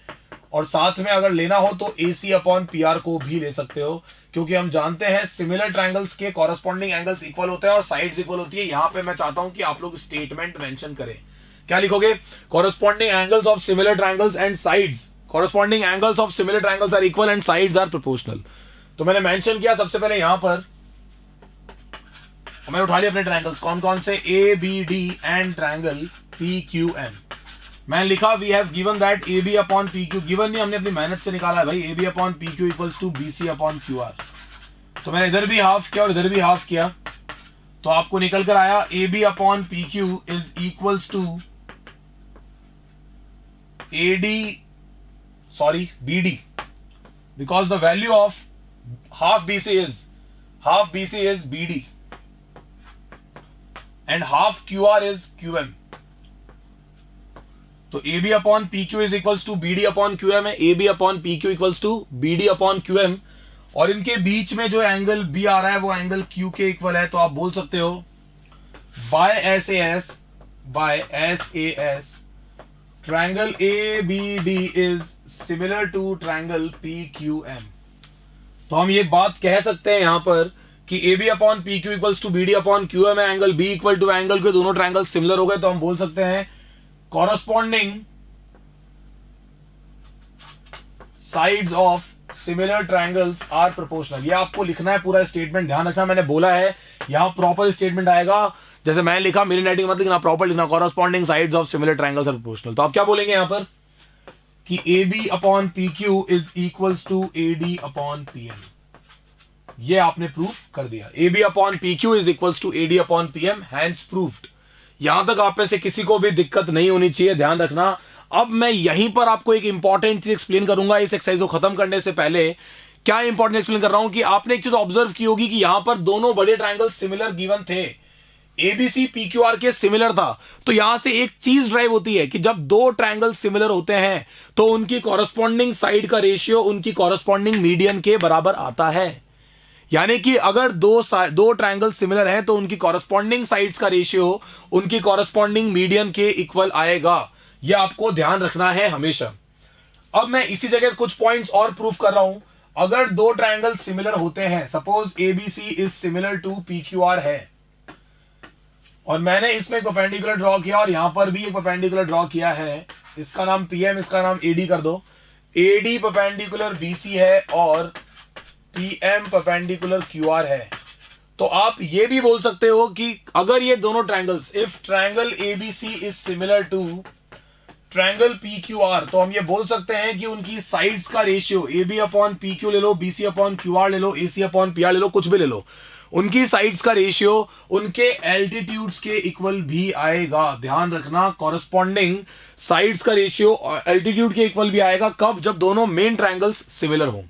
और साथ में अगर लेना हो तो A C upon P R को भी ले सकते हो, क्योंकि हम जानते हैं सिमिलर ट्रायंगल्स के कॉरेस्पॉन्डिंग एंगल्स इक्वल होते हैं और साइड्स इक्वल होती है। यहां पे मैं चाहता हूं कि आप लोग स्टेटमेंट मेंशन करें। क्या लिखोगे? Corresponding angles of similar triangles and sides, corresponding angles of similar triangles are equal and sides are proportional. तो मैंने मेंशन किया सबसे पहले यहां पर, मैंने उठा लिया अपने ट्रायंगल्स कौन कौन से, A B D and triangle P Q M. मैंने लिखा we have given that A B upon P Q, given नहीं, हमने अपनी मेहनत से निकाला है भाई, A B upon P Q equals to B C upon Q R. तो मैंने इधर भी हाफ किया और इधर भी हाफ किया, तो आपको निकल कर आया A B upon P Q is equals to A D, sorry B D, because the value of half B C is B D and half Q R is Q M. तो A B upon P Q is equals to B D upon Q M है. A B upon P Q equals to B D upon Q M, और इनके बीच में जो angle B आ रहा है वो angle Q के इक्वल है. तो आप बोल सकते हो by S A S triangle A B D is similar to triangle P Q M. तो हम ये बात कह सकते हैं यहां पर कि A B upon P Q equals to B D upon Q M है. Angle B equal to angle के दोनों ट्रायंगल सिमिलर हो गए, तो हम बोल सकते हैं corresponding sides of similar triangles are proportional. ये आपको लिखना है पूरा स्टेटमेंट, ध्यान रखना मैंने बोला है यहां प्रॉपर स्टेटमेंट आएगा. जैसे मैंने लिखा मेरी राइटिंग मत लिखना, प्रॉपर लिखना corresponding sides of similar triangles are proportional. तो आप क्या बोलेंगे यहां पर कि A B upon P Q is equals to A D upon P M. ये आपने प्रूफ कर दिया. A B upon P Q is equals to A D upon P M, hence proved. यहां तक आप में से किसी को भी दिक्कत नहीं होनी चाहिए, ध्यान रखना. अब मैं यहीं पर आपको एक इंपॉर्टेंट चीज एक्सप्लेन करूंगा इस एक्सरसाइज को खत्म करने से पहले. क्या इंपॉर्टेंट एक्सप्लेन कर रहा हूं कि आपने एक चीज ऑब्जर्व की होगी कि यहां पर दोनों बड़े ट्रायंगल सिमिलर गिवन थे, एबीसी पीक्यूआर के सिमिलर था. तो यहां से एक चीज ड्राइव होती है कि जब दो ट्रायंगल सिमिलर होते हैं तो उनकी कॉरस्पॉन्डिंग साइड का रेशियो उनकी कॉरस्पॉन्डिंग मीडियन के बराबर आता है. यानी कि अगर दो ट्रायंगल सिमिलर हैं तो उनकी कॉरस्पॉन्डिंग साइड्स का रेशियो उनकी कॉरस्पॉन्डिंग मीडियन के इक्वल आएगा. यह आपको ध्यान रखना है हमेशा. अब मैं इसी जगह कुछ पॉइंट्स और प्रूफ कर रहा हूं. अगर दो ट्रायंगल सिमिलर होते हैं, suppose ABC is similar to PQR है, और मैंने इसमें परपेंडिकुलर ड्रॉ किया और यहां पर भी एक परपेंडिकुलर ड्रॉ किया है, इसका नाम पीएम, इसका नाम एडी कर दो. एडी परपेंडिकुलर बीसी है और पीएम परपेंडिकुलर क्यूआर है. तो आप ये भी बोल सकते हो कि अगर ये दोनों triangles, if triangle ABC is similar to triangle PQR, तो हम ये बोल सकते हैं कि उनकी साइड्स का ratio A B upon P Q ले लो, बीसी अपॉन क्यूआर ले लो, एसी अपॉन पीआर ले लो, कुछ भी ले लो, उनकी साइड्स का रेशियो उनके एल्टीट्यूड्स के इक्वल भी आएगा. ध्यान रखना, कॉरस्पॉन्डिंग साइड्स का रेशियो एल्टीट्यूड के इक्वल भी आएगा. कब? जब दोनों मेन ट्रायंगल्स सिमिलर हो.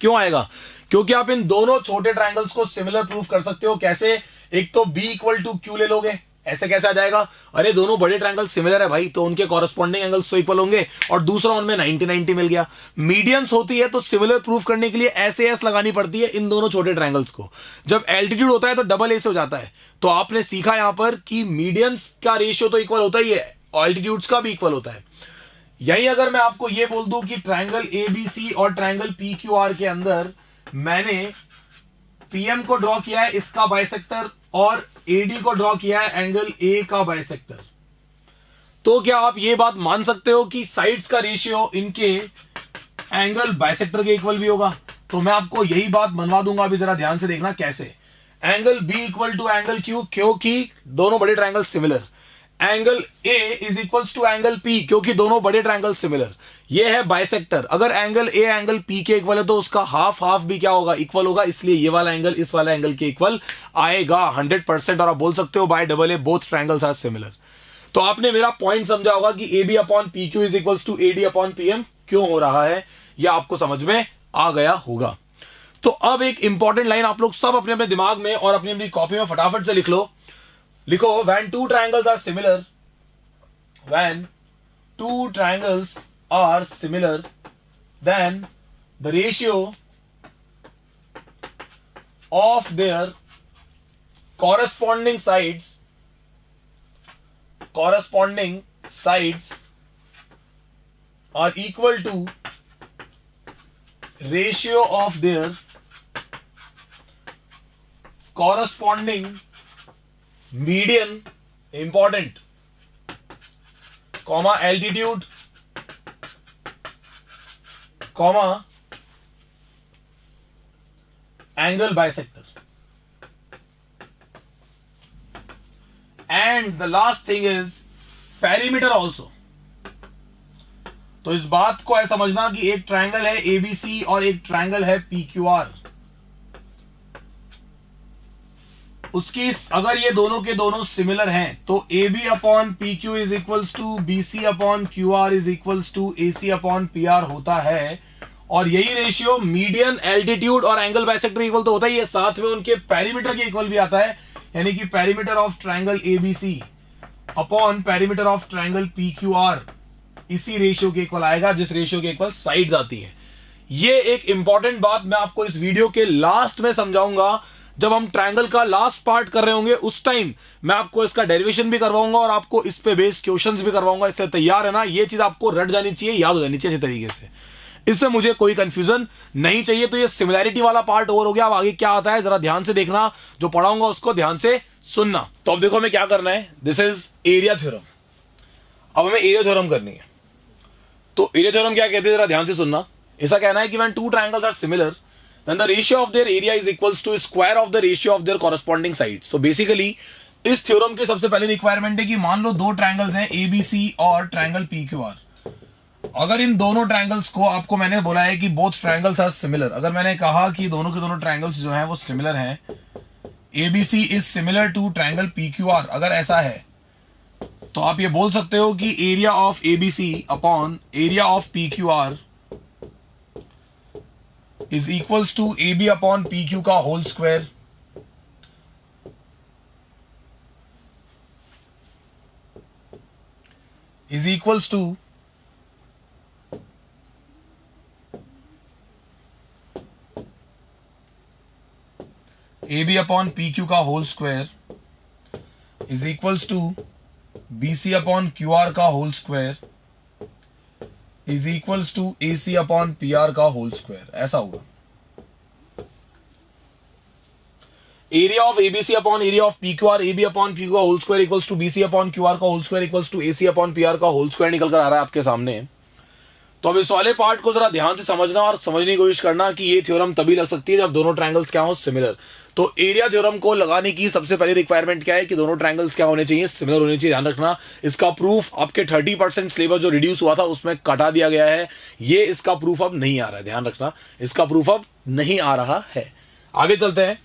क्यों आएगा? क्योंकि आप इन दोनों छोटे ट्रायंगल्स को सिमिलर प्रूफ कर सकते हो. कैसे? एक तो b इक्वल टू क्यू ले लोगे, ऐसे कैसे आ जाएगा? अरे दोनों बड़े ट्रायंगल सिमिलर है भाई, तो उनके कॉरस्पॉन्डिंग एंगल्स तो इक्वल होंगे. और दूसरा उनमें 90-90 मिल गया. मीडियंस होती है तो सिमिलर प्रूफ करने के लिए ऐसे एस लगानी पड़ती है इन दोनों छोटे ट्रायंगल्स को. जब एल्टीट्यूड होता है तो डबल ए से हो जाता है. तो आपने सीखा यहां पर कि मीडियंस का रेशियो तो इक्वल होता ही है, एल्टीट्यूड्स का भी इक्वल होता है. यही अगर मैं आपको यह बोल दूं कि ट्रायंगल एबीसी और ट्रायंगल पीक्यूआर के अंदर मैंने पीएम को ड्रॉ किया है इसका बाइसेक्टर और एडी को ड्रॉ किया है एंगल ए का बाइसेक्टर, तो क्या आप यह बात मान सकते हो कि साइड्स का रेशियो इनके एंगल बाइसेक्टर के इक्वल भी होगा? तो मैं आपको यही बात मनवा दूंगा. अभी जरा ध्यान से देखना कैसे. Angle B equal to angle Q, क्योंकि दोनों बड़े triangle similar. Angle A is equals to angle P, क्योंकि दोनों बड़े ट्रायंगल सिमिलर. ये है बाइसेक्टर. अगर एंगल ए एंगल पी के इक्वल है तो उसका हाफ हाफ भी क्या होगा? इक्वल होगा. इसलिए ये वाला एंगल इस वाला एंगल के इक्वल आएगा 100%. और आप बोल सकते हो by double A both triangles are similar. तो आपने मेरा पॉइंट समझा होगा कि A B upon P Q is equals to A D upon P M क्यों हो रहा है, यह आपको समझ में आ गया होगा. तो अब एक इंपॉर्टेंट लाइन आप लोग सब अपने अपने दिमाग में और अपनी अपनी कॉपी में फटाफट से लिख लो. लिखो, when two triangles are similar, when two triangles are similar, then the ratio of their corresponding sides are equal to ratio of their corresponding median, important, comma altitude, comma angle bisector. And the last thing is perimeter also. तो इस बात को ऐसा समझना कि एक triangle है ABC और एक ट्रायंगल है पीक्यूआर. उसकी अगर ये दोनों के दोनों सिमिलर हैं तो A B upon P Q is equals to B C upon Q R is equals to A C upon P R होता है। और यही रेशियो मीडियन, एल्टीट्यूड और एंगल बाइसेक्टर इक्वल तो होता ही है, साथ में उनके पेरीमीटर के इक्वल भी आता है, यानी कि perimeter of triangle ABC upon perimeter of triangle P Q are इसी रेशियो के इक्वल आएगा जिस रेशियो के इक्वल साइड्स आती है। ये एक इंपॉर्टेंट बात मैं आपको इस वीडियो के लास्ट में समझाऊंगा, जब हम ट्रायंगल का लास्ट पार्ट कर रहे होंगे उस टाइम मैं आपको इसका डेरिवेशन भी करवाऊंगा और आपको इस पे बेस्ड क्वेश्चंस भी करवाऊंगा। इसलिए तैयार है ना, ये चीज आपको रट जानी चाहिए, याद हो जानी चाहिए अच्छे तरीके से, इससे मुझे कोई कंफ्यूजन नहीं चाहिए। तो ये सिमिलैरिटी वाला पार्ट ओवर हो गया। अब आगे क्या आता है जरा ध्यान से देखना, जो पढ़ाऊंगा उसको ध्यान से सुनना। तो अब देखो हमें क्या करना है, दिस इज एरिया थ्योरम। अब हमें एरिया थ्योरम करनी है। तो एरिया थ्योरम क्या कहते हैं जरा ध्यान से सुनना। ऐसा कहना है कि when two triangles are similar then the ratio of their area is equals to square of the ratio of their corresponding sides। तो बेसिकली इस थ्योरम की सबसे पहले रिक्वायरमेंट है कि मान लो दो ट्रायंगल्स हैं ABC और ट्रायंगल PQR। अगर इन दोनों ट्रायंगल्स को, आपको मैंने बोला है कि बोथ ट्रायंगल्स आर सिमिलर, अगर मैंने कहा कि दोनों के दोनों ट्रायंगल्स जो हैं वो सिमिलर हैं, ABC is similar to triangle PQR, अगर ऐसा है तो आप ये बोल सकते हो कि area of ABC upon area of PQR is equals to AB upon PQ का whole square is equals to AB upon PQ का whole square is equals to BC upon QR का whole square is equals to AC upon PR का whole square. ऐसा होगा area of ABC upon area of PQR, AB upon PQ का whole square equals to BC upon QR का whole square equals to AC upon PR का whole square निकल कर आ रहा है आपके सामने। तो अब इस वाले पार्ट को जरा ध्यान से समझना और समझने की कोशिश करना कि ये थ्योरम तभी लग सकती है जब दोनों ट्रायंगल्स क्या हो, सिमिलर। तो एरिया थ्योरम को लगाने की सबसे पहली रिक्वायरमेंट क्या है कि दोनों ट्रायंगल्स क्या होने चाहिए, सिमिलर होने चाहिए। ध्यान रखना, इसका प्रूफ आपके 30% सिलेबस जो रिड्यूस हुआ था उसमें कटा दिया गया है। ये इसका प्रूफ अब नहीं आ रहा है, ध्यान रखना, इसका प्रूफ अब नहीं आ रहा है। आगे चलते हैं,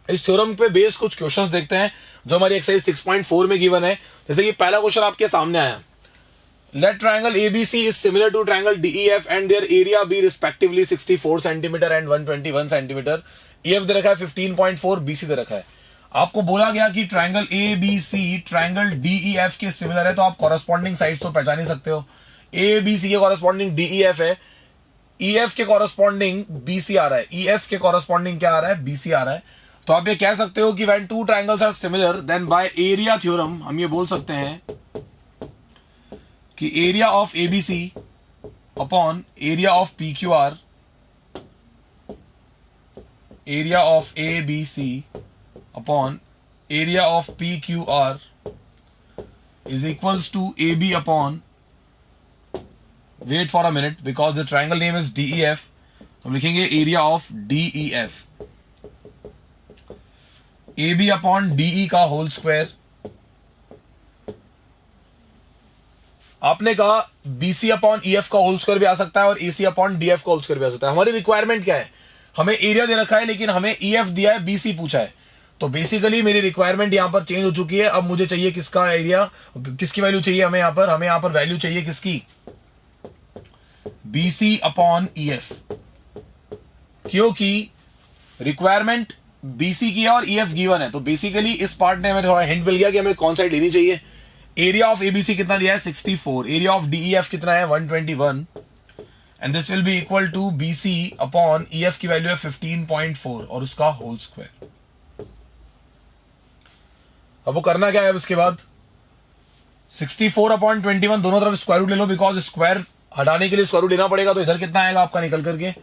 इस थ्योरम पे बेस्ड कुछ क्वेश्चंस देखते हैं जो हमारी एक्सरसाइज 6.4 में गिवन है। जैसे कि पहला क्वेश्चन आपके सामने आया, let triangle ABC is similar to triangle DEF and their area be respectively 64 cm and 121 cm। EF दे रखा है 15.4, BC दे रखा है। आपको बोला गया कि ट्रायंगल ABC ट्रायंगल DEF के सिमिलर है, तो आप कॉरेस्पॉन्डिंग साइड्स तो पहचान ही सकते हो। ABC के कॉरेस्पॉन्डिंग DEF है, EF के कॉरेस्पॉन्डिंग BC आ रहा है, EF के कॉरेस्पॉन्डिंग क्या आ रहा है, BC आ रहा है। तो आप ये कह सकते हो कि when two triangles are similar then by area theorem हम ये बोल सकते हैं कि area of ABC upon area of PQR, area of ABC upon area of PQR is equals to AB upon, wait for a minute because the triangle name is DEF, हम लिखेंगे area of DEF, AB upon DE का whole square. आपने कहा BC upon EF का whole square भी आ सकता है और AC अपॉन DF का होल स्क्वायर भी आ सकता है। हमारी रिक्वायरमेंट क्या है, हमें एरिया दे रखा है लेकिन हमें EF दिया है, BC पूछा है। तो बेसिकली मेरी रिक्वायरमेंट यहां पर चेंज हो चुकी है। अब मुझे चाहिए किसका एरिया, किसकी वैल्यू चाहिए हमें यहां पर वैल्यू चाहिए किसकी, BC अपॉन EF, क्योंकि रिक्वायरमेंट BC की है और EF गिवन है। तो बेसिकली इस पार्ट ने हमें थोड़ा हिंट मिल गया कि हमें कौन साइड लेनी चाहिए। एरिया ऑफ ABC कितना दिया है 64, एरिया ऑफ DEF कितना है 121 and this will be equal to BC upon EF की वैल्यू है 15.4 और उसका होल स्क्वायर। अब वो करना क्या है, उसके बाद 64 अपॉन 21 दोनों तरफ स्क्वायर रूट ले लो, बिकॉज स्क्वायर हटाने के लिए स्क्वायर रूट लेना पड़ेगा। तो इधर कितना आएगा आपका निकल करके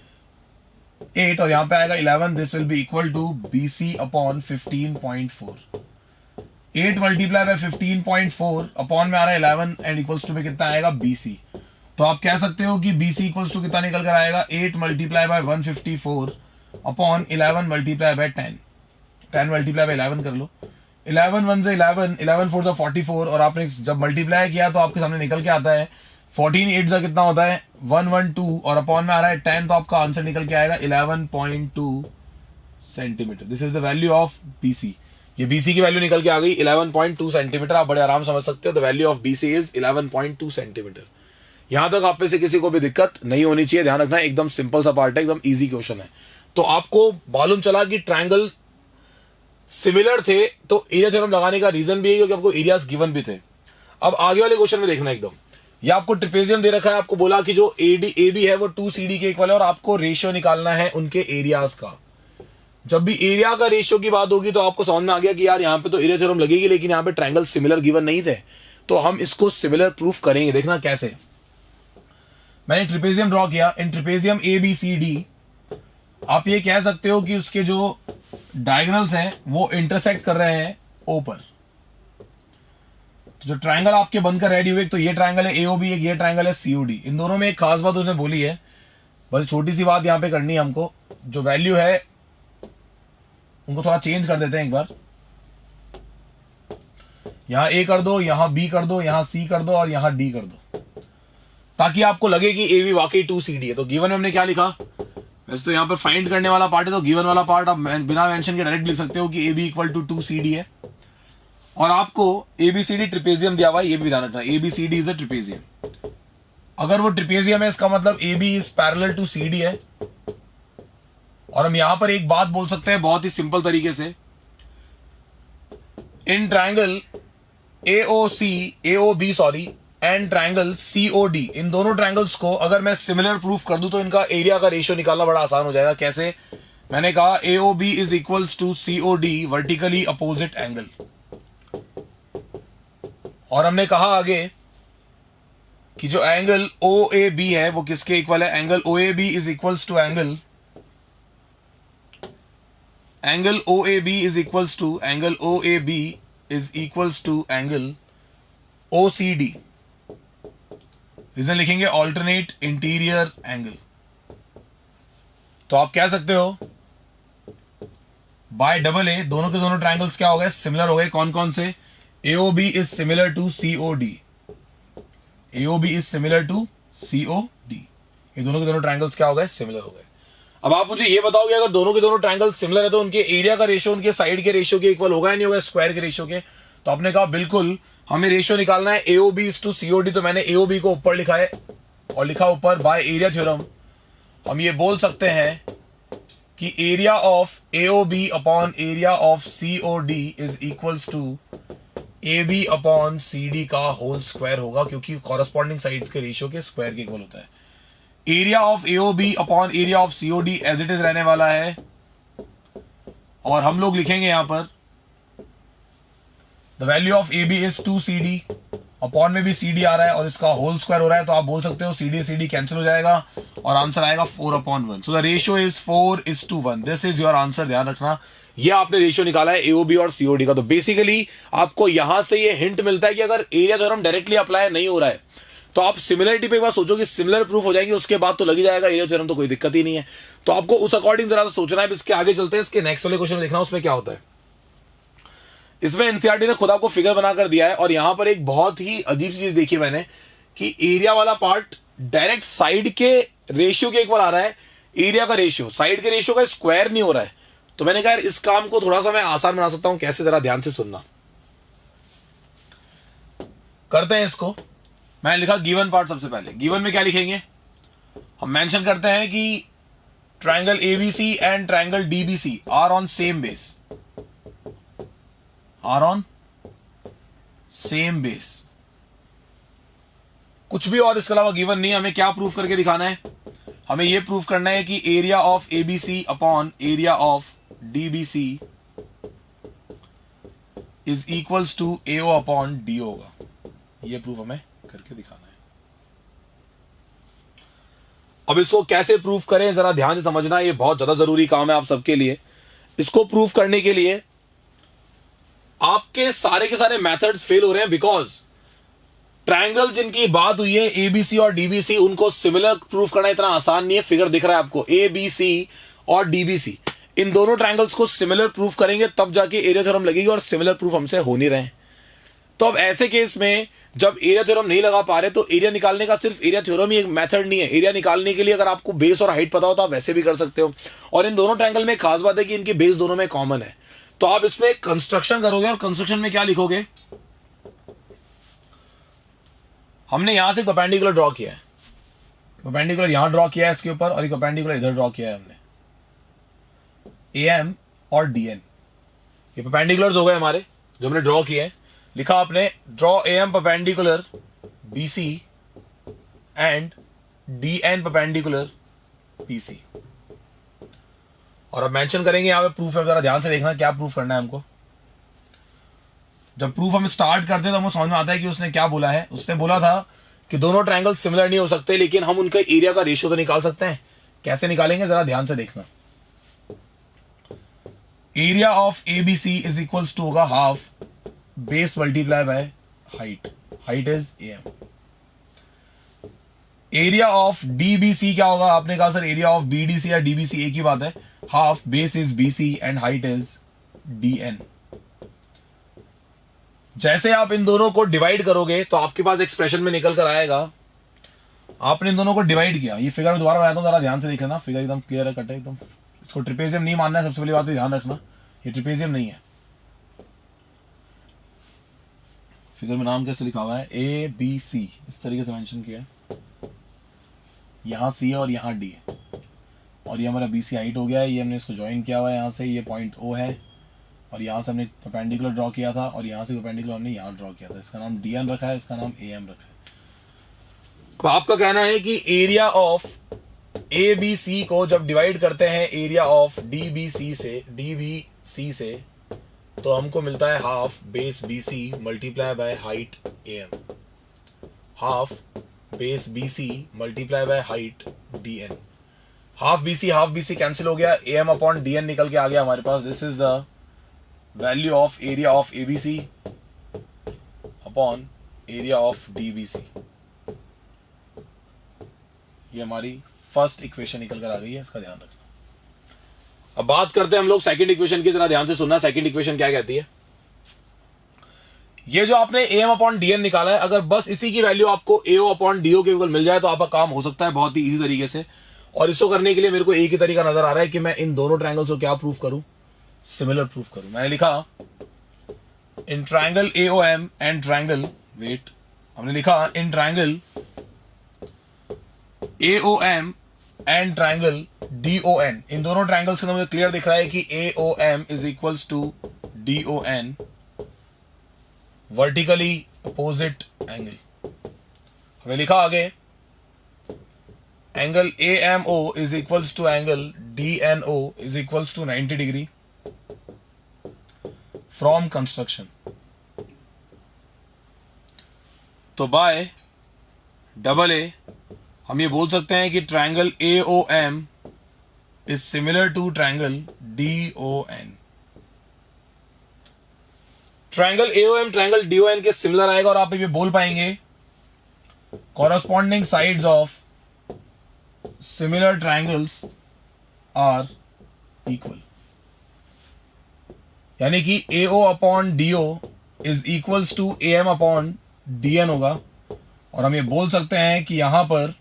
8 और यहां पे आएगा 11, this will be equal to BC upon 15.4। 8 multiply by 15.4 upon में आ रहा है 11 एंड इक्वल्स टू में कितना आएगा BC। तो आप कह सकते हो कि BC इक्वल्स टू कितना निकल कर आएगा 8 multiply bye 154 upon 11 multiply by 10, 10 multiply by 11 कर लो, 11 1 से 11, 11 4 से 44 और आपने जब मल्टीप्लाई किया तो आपके सामने निकल के आता है 14 8 से कितना होता है 112 और अपॉन में आ रहा है 10, तो आपका आंसर निकल के आएगा 11.2 centimetre. This is the value of BC. ये बीसी की वैल्यू निकल के आ गई 11.2 सेंटीमीटर। आप बड़े आराम समझ सकते हो। The value of BC is 11.2 centimetre. यहां तक आप में से किसी को भी दिक्कत नहीं होनी चाहिए। ध्यान रखना, एकदम सिंपल सा पार्ट है, एकदम इजी क्वेश्चन है। तो आपको मालूम चला कि ट्रायंगल सिमिलर थे, तो एरिया थ्योरम लगाने का रीजन भी है क्योंकि आपको एरियाज गिवन भी थे। अब आगे वाले क्वेश्चन में देखना एकदम, ये आपको ट्रिपेजियम दे रखा है, आपको बोला कि जो ए बी है वो 2CD के इक्वल है और आपको रेशियो निकालना है उनके एरियाज का। जब भी एरिया का रेशियो की बात होगी तो आपको समझ में आ गया कि यार यहाँ पे तो एरिया थ्योरम लगेगी, लेकिन यहाँ पे ट्रायंगल सिमिलर गिवन नहीं थे, तो हम इसको सिमिलर प्रूफ करेंगे। देखना कैसे। मैंने ट्रिपेजियम ड्रॉ किया। इन ट्रिपेजियम ABCD आप ये कह सकते हो कि उसके जो डायगोनल्स हैं वो इंटरसेक्ट कर रहे हैं O पर। तो जो ट्रायंगल आपके बनकर रेडी हुए, तो ये ट्रायंगल है AOB, एक ये ट्रायंगल है COD। इन दोनों में एक खास बात उसने बोली है, बस छोटी सी बात यहां पे करनी है हमको। जो वैल्यू है उनको थोड़ा चेंज कर देते हैं एक बार। यहां A कर दो, यहां B कर दो, यहां C कर दो और यहां D कर दो, ताकि आपको लगे कि AB वाकई 2CD है। तो गिवन में हमने क्या लिखा, वैसे तो यहां पर फाइंड करने वाला पार्ट है, तो गिवन वाला पार्ट आप बिना मेंशन के डायरेक्ट लिख सकते हो कि AB इक्वल टू 2CD है। और आपको ABCD ट्रिपेजियम दिया हुआ है, ये भी ध्यान रखना, ABCD इज अ ट्रिपेजियम। अगर वो ट्रिपेजियम है, इसका मतलब AB is parallel to CD है। और हम यहां पर एक बात बोल सकते हैं बहुत ही सिंपल तरीके से, in triangle AOB and triangle COD, इन दोनों ट्रायंगल्स को अगर मैं सिमिलर प्रूफ कर दूं तो इनका एरिया का रेशियो निकालना बड़ा आसान हो जाएगा। कैसे? मैंने कहा AOB is equals to COD vertically opposite angle. और हमने कहा आगे कि जो एंगल OAB है वो किसके इक्वल है? Angle OAB is equals to angle OAB is equals to angle OCD। Reason लिखेंगे ऑल्टरनेट इंटीरियर एंगल। तो आप कह सकते हो बाय डबल A दोनों के दोनों ट्रायंगल्स क्या हो गए? सिमिलर हो गए। कौन कौन से? AOB is similar to COD। AOB is similar to COD। ये दोनों के दोनों ट्रायंगल्स क्या हो गए? सिमिलर हो गए। अब आप मुझे ये बताओगे अगर दोनों के दोनों ट्रायंगल सिमिलर है तो उनके एरिया का रेशियो उनके साइड के रेशियो के इक्वल होगा या नहीं होगा, स्क्वायर के रेशियो के? तो आपने कहा बिल्कुल, हमें रेशियो निकालना है AOB इज टू COD। तो मैंने AOB को ऊपर लिखा है और लिखा ऊपर बाय एरिया थ्योरम हम ये बोल सकते हैं कि area of AOB upon area of COD is equals to AB upon CD का होल स्क्वायर होगा, क्योंकि कॉरेस्पॉन्डिंग साइड्स के रेशियो के स्क्वायर के इक्वल होता है। Area of AOB upon area of COD as it is रहने वाला है, और हम लोग लिखेंगे यहां पर the value of AB is 2CD, upon में भी CD आ रहा है और इसका होल स्क्वायर हो रहा है, तो आप बोल सकते हो CD कैंसिल हो जाएगा और आंसर आएगा 4/1। So the ratio is 4:1। This is your answer. ध्यान रखना, ये आपने रेशियो निकाला है AOB और COD का। तो बेसिकली आपको यहां से ये हिंट मिलता है कि अगर एरिया थ्योरम डायरेक्टली अप्लाई नहीं हो रहा है तो आप सिमिलरिटी पे एक बार सोचो कि सिमिलर प्रूफ हो जाएंगे, उसके बाद तो लग जाएगा एरिया थ्योरम, तो कोई दिक्कत ही नहीं है। तो आपको उस अकॉर्डिंग जरा सोचना है। इसके आगे चलते हैं, इसके नेक्स्ट वाले क्वेश्चन में देखना उसमें क्या होता है। इसमें एनसीईआरटी ने खुद आपको फिगर बनाकर दिया है और यहां पर एक बहुत ही अजीब सी चीज देखी मैंने कि एरिया वाला पार्ट डायरेक्ट साइड के रेशियो के इक्वल आ रहा है। एरिया का रेशियो साइड के रेशियो का स्क्वायर नहीं हो रहा है। तो मैंने कहा इस काम को थोड़ा सा मैं आसान बना सकता हूं। कैसे? जरा ध्यान से सुनना। करते हैं इसको। मैंने लिखा गिवन पार्ट। सबसे पहले गिवन में क्या लिखेंगे? हम मेंशन करते हैं कि triangle ABC and triangle DBC are on same base. कुछ भी और इसके अलावा गिवन नहीं। हमें क्या प्रूफ करके दिखाना है? हमें यह प्रूफ करना है कि area of ABC upon area of DBC is equals to AO upon DO होगा। यह प्रूफ हमें करके दिखाना है। अब इसको कैसे प्रूफ करें जरा ध्यान से समझना, ये बहुत ज्यादा जरूरी काम है आप सबके लिए। इसको प्रूफ करने के लिए आपके सारे के सारे मेथड्स फेल हो रहे हैं, बिकॉज ट्रायंगल जिनकी बात हुई है ABC और DBC, उनको सिमिलर प्रूफ करना इतना आसान नहीं है। फिगर दिख रहा है आपको, ABC और DBC, इन दोनों ट्रायंगल्स को सिमिलर प्रूफ करेंगे तब जाके एरिया थ्योरम लगेगी, और सिमिलर प्रूफ हमसे हो नहीं रहे हैं। तो अब ऐसे केस में जब एरिया थ्योरम नहीं लगा पा रहे तो एरिया निकालने का सिर्फ एरिया थ्योरम ही एक मेथड नहीं है। एरिया निकालने के लिए अगर आपको बेस और हाइट पता हो तो आप वैसे भी कर सकते हो। और इन दोनों ट्रायंगल में खास बात है कि इनकी बेस दोनों में कॉमन है। तो आप इसमें कंस्ट्रक्शन करोगे और कंस्ट्रक्शन में क्या लिखोगे, हमने यहां से परपेंडिकुलर ड्रॉ किया है, परपेंडिकुलर यहां ड्रॉ किया है इसके ऊपर, और एक परपेंडिकुलर इधर ड्रॉ किया है हमने, AM और DN ये परपेंडिकुलर्स हो गए हमारे जो हमने ड्रॉ किए हैं। लिखा आपने draw AM perpendicular BC and DN perpendicular PC। और अब मेंशन करेंगे यहां पे प्रूफ है, जरा ध्यान से देखना क्या प्रूफ करना है हमको। जब प्रूफ हम स्टार्ट करते हैं तो हमें समझ में आता है कि उसने क्या बोला है। उसने बोला था कि दोनों ट्रायंगल सिमिलर नहीं हो सकते, लेकिन हम उनका एरिया का रेशियो तो निकाल सकते हैं। कैसे निकालेंगे जरा ध्यान से देखना। Area of ABC is equals to होगा half base multiply by height, height is AM। Area of DBC क्या होगा, आपने कहा सर एरिया ऑफ BDC या DBC एक ही बात है, half base is BC and height is DN। जैसे आप इन दोनों को डिवाइड करोगे तो आपके पास एक्सप्रेशन में निकल कर आएगा, आपने इन दोनों को डिवाइड किया। ये फिगर में दोबारा बनाता हूं, जरा ध्यान से देख लेना, फिगर एकदम क्लियर है, कट है एकदम। इसको ट्रिपेजियम नहीं मानना है, सबसे पहली बात तो ध्यान रखना, ये ट्रिपेजियम नहीं है। फिगर में नाम कैसे लिखा हुआ है, ABC इस तरीके से मेंशन किया है, यहां C है और यहां D है, और ये हमारा BC हाइट हो गया है। ये हमने इसको ज्वाइन किया हुआ है यहां से, ये पॉइंट O है, और यहां से हमने परपेंडिकुलर ड्रॉ किया था, और यहां से परपेंडिकुलर हमने यहां ड्रॉ किया था। इसका नाम DN रखा है, इसका नाम AM रखा है। तो आपका कहना है कि एरिया ऑफ ABC को जब डिवाइड करते हैं एरिया ऑफ DBC से तो हमको मिलता है half base BC multiply by height AM, half base BC multiply by height DN। Half BC cancel हो गया, AM अपॉन DN निकल के आ गया हमारे पास। This is the value of area of ABC upon area of DBC। ये हमारी फर्स्ट इक्वेशन निकल कर आ गई है, इसका ध्यान रखना। अब बात करते हैं हम लोग सेकंड इक्वेशन की, जरा ध्यान से सुनना। सेकंड इक्वेशन क्या कहती है, ये जो आपने AM अपॉन DN निकाला है, अगर बस इसी की वैल्यू आपको AO अपॉन DO के इक्वल मिल जाए तो आपका काम हो सकता है बहुत ही इजी तरीके से। और इसको करने के लिए मेरे को एक ही तरीका नजर आ रहा है कि मैं इन दोनों ट्रायंगल्स को क्या प्रूफ करूं, सिमिलर प्रूफ करूं। मैंने लिखा in triangle AOM and triangle, wait, हमने लिखा in triangle AOM and triangle DON। इन दोनों ट्रायंगल्स से मुझे क्लियर दिख रहा है कि AOM is equals to DON, vertically opposite angle. हमें लिखा आगे angle AMO is equals to angle DNO is equals to 90 degree from construction. तो बाय डबल A हम ये बोल सकते हैं कि triangle AOM is similar to triangle DON। Triangle AOM triangle DON के सिमिलर आएगा, और आप ये बोल पाएंगे corresponding sides of similar triangles are equal, यानी कि AO upon DO is equals to AM upon DN होगा। और हम ये बोल सकते हैं कि यहां पर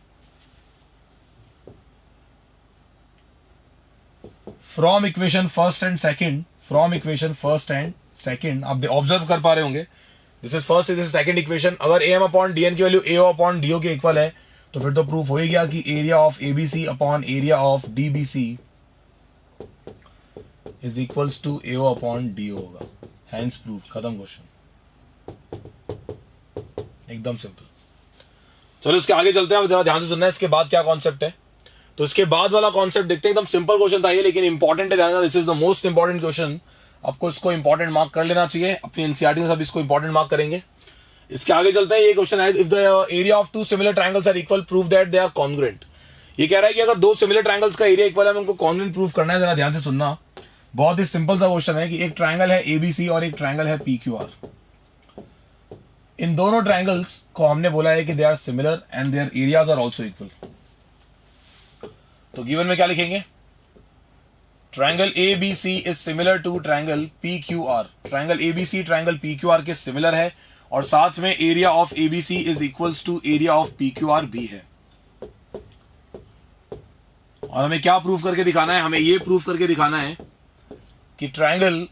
from equation first and second आप ऑब्जर्व कर पा रहे होंगे, this is first, this is second equation. अगर AM अपॉन DN की वैल्यू AO अपॉन DO के इक्वल है तो फिर तो प्रूफ हो ही गया कि area of ABC upon area of DBC is equals to AO upon DO होगा। हैंस प्रूफ, खत्म क्वेश्चन, एकदम सिंपल। चलो इसके आगे चलते हैं, जरा ध्यान से सुनना है इसके बाद क्या कॉन्सेप्ट है। तो इसके बाद वाला कॉन्सेप्ट देखते हैं, एकदम सिंपल क्वेश्चन था ये, लेकिन इंपॉर्टेंट है, ध्यान, this is the most important question. आपको इसको इंपॉर्टेंट मार्क कर लेना चाहिए, अपनी एनसीईआरटी में सब इसको इंपॉर्टेंट मार्क करेंगे। इसके आगे चलते हैं, ये क्वेश्चन है, if the area of two similar triangles are equal prove that they are congruent. ये कह रहा है कि अगर दो सिमिलर ट्रायंगल्स का एरिया इक्वल है, हमें उनको कॉन्ग्रुएंट प्रूव करना है। जरा ध्यान से सुनना, बहुत ही सिंपल सा क्वेश्चन है कि एक ट्रायंगल है ABC और एक ट्रायंगल है PQR। इन दोनों ट्रायंगल्स को हमने बोला है कि they are similar and their areas are also equal. तो गिवन में क्या लिखेंगे, triangle ABC is similar to triangle PQR। Triangle ABC triangle PQR के सिमिलर है, और साथ में area of ABC is equals to area of PQR भी है। और हमें क्या प्रूफ करके दिखाना है? हमें यह प्रूफ करके दिखाना है कि triangle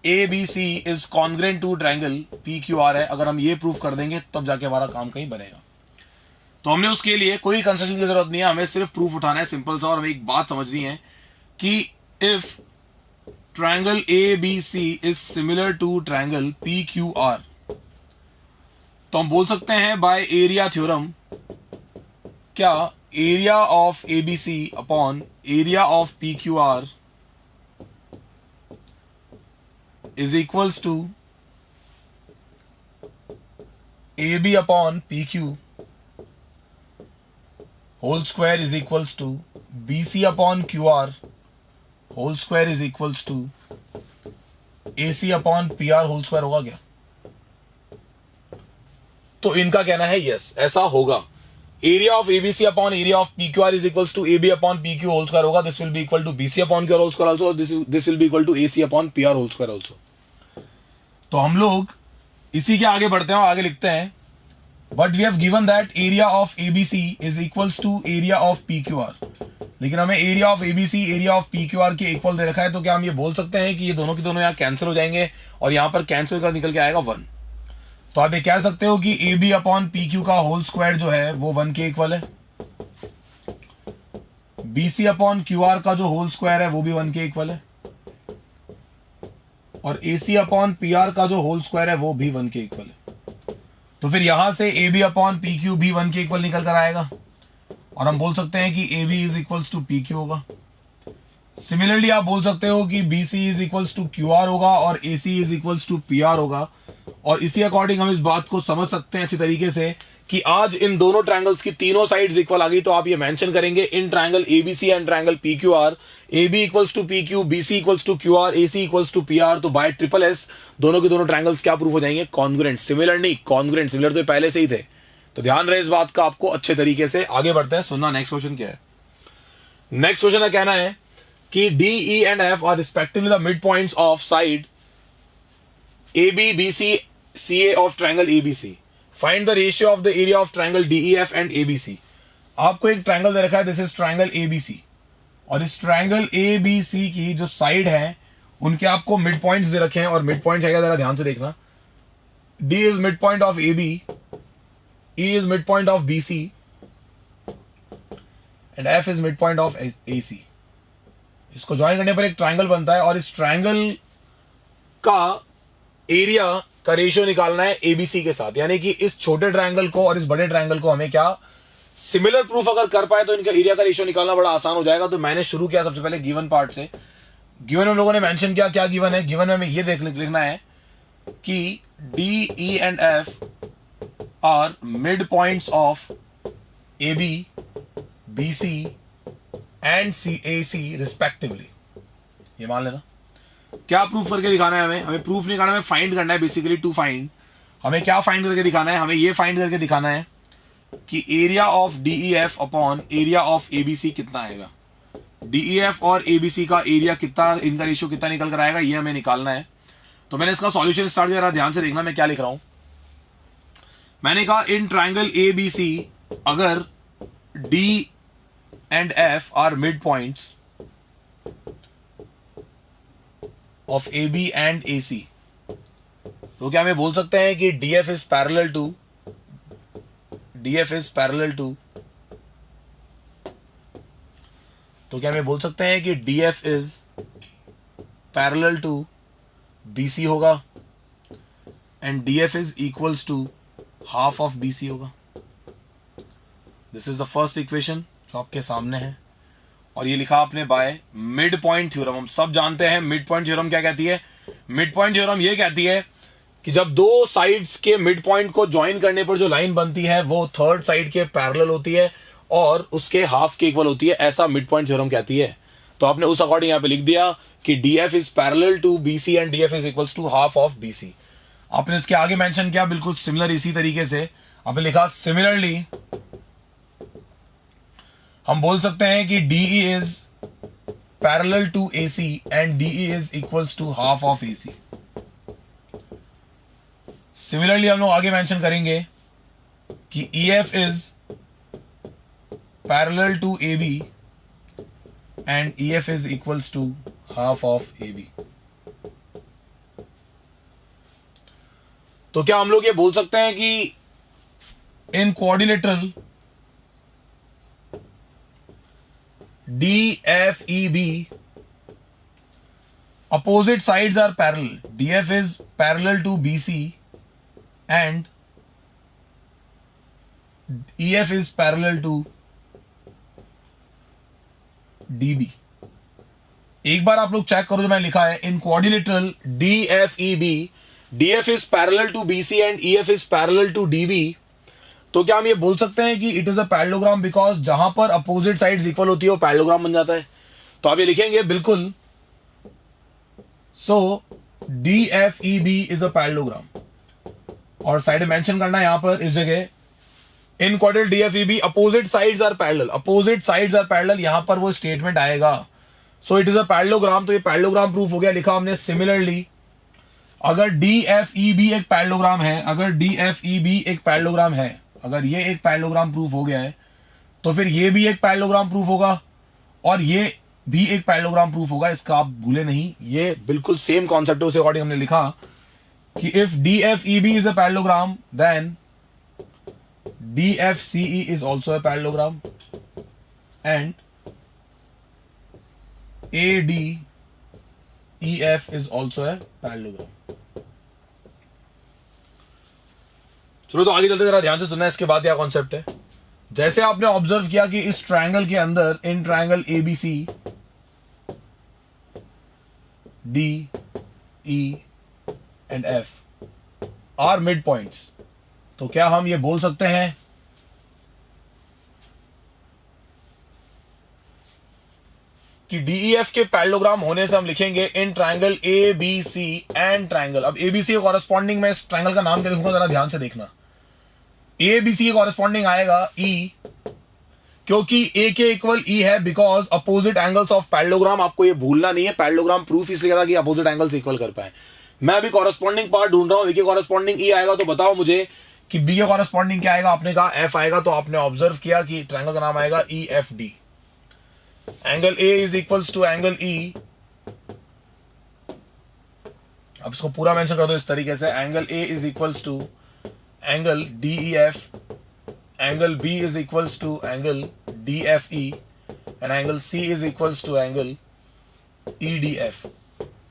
ABC is congruent to triangle PQR है। अगर हम ये प्रूफ कर देंगे तब जाके हमारा काम कहीं बनेगा। तो हमने उसके लिए कोई कंस्ट्रक्शन की जरूरत नहीं है, हमें सिर्फ प्रूफ उठाना है सिंपल सा। और हमें एक बात समझनी है कि if triangle ABC is similar to triangle PQR, तो हम बोल सकते हैं बाय एरिया थ्योरम, क्या area of ABC upon area of PQR is equals to AB upon PQ whole square is equals to BC upon QR whole square is equals to AC upon PR whole square होगा क्या? तो इनका कहना है yes, ऐसा होगा। Area of ABC upon area of PQR is equals to AB upon PQ whole square होगा। This will be equal to BC upon QR whole square also, और this will be equal to AC upon PR whole square also। तो हम लोग इसी के आगे बढ़ते हैं और आगे लिखते हैं, but we have given that area of ABC is equals to area of PQR। लेकिन हमें area of ABC area of PQR के इक्वल दे रखा है, तो क्या हम ये बोल सकते हैं कि ये दोनों के दोनों यहाँ कैंसिल हो जाएंगे और यहाँ पर कैंसिल कर निकल के आएगा 1। तो आप ये कह सकते हो कि AB अपॉन PQ का होल स्क्वायर जो है वो 1 के इक्वल है। BC अपॉन QR का जो होल स्क्वायर है वो भी 1 के इक्वल है, और AC अपॉन PR का जो होल स्क्वायर है वो भी 1 के इक्वल है। तो फिर यहां से AB अपॉन PQ भी 1 के इक्वल निकल कर आएगा, और हम बोल सकते हैं कि AB is equals to PQ होगा। सिमिलरली आप बोल सकते हो कि BC is equals to QR होगा और AC is equals to PR होगा। और इसी अकॉर्डिंग हम इस बात को समझ सकते हैं अच्छी तरीके से कि आज इन दोनों ट्रायंगल्स की तीनों साइड्स इक्वल आ गई। तो आप ये मेंशन करेंगे in triangle ABC and triangle PQR, AB equals to PQ, BC equals to QR, AC equals to PR। तो बाय ट्रिपल S दोनों के दोनों ट्रायंगल्स क्या प्रूफ हो जाएंगे? कॉन्ग्रुएंट। सिमिलर नहीं, कॉन्ग्रुएंट। सिमिलर तो पहले से ही थे, तो ध्यान रहे इस बात का आपको अच्छे तरीके से। आगे बढ़ते हैं, सुनना नेक्स्ट क्वेश्चन क्या है। नेक्स्ट क्वेश्चन का कहना है कि D, E and F are respectively the mid points of side AB, BC, CA of triangle ABC। Find the ratio of the area of triangle DEF and ABC। आपको एक triangle दे रखा है, this is triangle ABC, और इस triangle ABC की जो side है उनके आपको मिड पॉइंट्स दे रखे हैं। और मिड पॉइंट्स है क्या, जरा ध्यान से देखना। D is mid point of AB, E is mid point of BC and F is mid point of AC। इसको ज्वाइन करने पर एक ट्रायंगल बनता है, और इस ट्रायंगल का एरिया का रेशियो निकालना है ABC के साथ। यानी कि इस छोटे ट्रायंगल को और इस बड़े ट्रायंगल को हमें क्या सिमिलर प्रूफ अगर कर पाए तो इनका एरिया का रेशियो निकालना बड़ा आसान हो जाएगा। तो मैंने शुरू किया सबसे पहले गिवन पार्ट से। गिवन हम लोगों ने मेंशन किया, क्या गिवन है? गिवन में हमें ये लिखना है कि D, E and F are mid points of AB, BC and AC respectively. ये मान लेना। क्या प्रूफ करके दिखाना है हमें? हमें प्रूफ नहीं करना, हमें फाइंड करना है। बेसिकली टू फाइंड, हमें क्या फाइंड करके दिखाना है? हमें ये फाइंड करके दिखाना है कि area of DEF upon area of ABC कितना आएगा। DEF और ABC का एरिया कितना, इनका रेशियो कितना निकल कर आएगा, ये हमें निकालना है। तो मैंने इसका सॉल्यूशन स्टार्ट किया, ध्यान से देखना मैं क्या लिख रहा हूं। मैंने कहा इन ट्रायंगल ABC अगर D and F are mid points of AB and AC, तो क्या हमें बोल सकते हैं कि DF इज पैरेलल टू, तो क्या हमें बोल सकते हैं कि DF is parallel to BC होगा and DF is equals to half of BC होगा। This is the first equation जो आपके सामने है, और ये लिखा आपने बाय मिड पॉइंट थ्योरम। हम सब जानते हैं मिड पॉइंट थ्योरम क्या कहती है। मिड पॉइंट थ्योरम ये कहती है कि जब दो साइड्स के मिड पॉइंट को ज्वाइन करने पर जो लाइन बनती है वो थर्ड साइड के पैरेलल होती है और उसके हाफ के इक्वल होती है, ऐसा मिड पॉइंट थ्योरम कहती है। तो आपने उस अकॉर्डिंग यहाँ पे लिख दिया कि DF is parallel to BC and DF is equals to half of BC। आपने इसके आगे मेंशन किया बिल्कुल सिमिलर इसी तरीके से आपने लिखा, सिमिलरली हम बोल सकते हैं कि DE is parallel to AC and DE is equals to half of AC। Similarly हम लोग आगे मेंशन करेंगे कि EF is parallel to AB and EF is equals to half of AB। तो क्या हम लोग ये बोल सकते हैं कि इन quadrilateral DFEB opposite sides are parallel. DF is parallel to BC and EF is parallel to DB। एक बार आप लोग चेक करो जो मैंने लिखा है, इन quadrilateral DFEB, DF is parallel to BC and EF is parallel to DB। तो क्या हम ये बोल सकते हैं कि it is a parallelogram because जहां पर अपोजिट साइड्स इक्वल होती है वो पैरेललोग्राम बन जाता है। तो आप ये लिखेंगे बिल्कुल, so DFEB is a parallelogram, और साइड में मेंशन करना है यहां पर इस जगह, in quadrilateral DFEB opposite sides are parallel, opposite sides are parallel, यहां पर वो स्टेटमेंट आएगा। So it is a parallelogram. तो ये पैरेललोग्राम प्रूफ हो गया, लिखा हमने। सिमिलरली अगर DFEB एक पैरेललोग्राम है, अगर DFEB एक पैरेललोग्राम है, अगर ये एक पैरेललोग्राम प्रूफ हो गया है, तो फिर ये भी एक पैरेललोग्राम प्रूफ होगा और ये भी एक पैरेललोग्राम प्रूफ होगा। इसका आप भूले नहीं, ये बिल्कुल सेम कॉन्सेप्ट है। उसे अकॉर्डिंग हमने लिखा कि if DFEB is a parallelogram then DFCE is also a parallelogram and ADEF is also a parallelogram. चलो तो आगे चलते, जरा ध्यान से सुनना है इसके बाद क्या कॉन्सेप्ट है। जैसे आपने ऑब्जर्व किया कि इस ट्रायंगल के अंदर, in triangle ABC, D, E and F are mid points. तो क्या हम ये बोल सकते हैं कि DEF के पैरेललोग्राम होने से हम लिखेंगे in triangle ABC and triangle. अब ABC के कॉरेस्पॉन्डिंग में इस ट्रायंगल का नाम क्या लिखूंगा, जरा ध्यान से देखना। ABC के कॉरेस्पॉन्डिंग आएगा E, क्योंकि A के इक्वल E है because opposite angles of parallelogram. आपको ये भूलना नहीं है, पैरेललोग्राम प्रूफ इसलिए था कि अपोजिट एंगल्स इक्वल कर पाए। मैं अभी कॉरेस्पॉन्डिंग पार्ट ढूंढ रहा हूं। A के कॉरेस्पॉन्डिंग E आएगा, तो बताओ मुझे कि B के कॉरेस्पॉन्डिंग क्या आएगा। आपने कहा F आएगा, तो आपने ऑब्जर्व किया कि ट्रायंगल का नाम आएगा EFD। Angle A is equals to angle E। अब इसको पूरा मेंशन कर दो इस तरीके से, angle A is equals to angle DEF, angle B is equals to angle DFE and angle C is equals to angle EDF।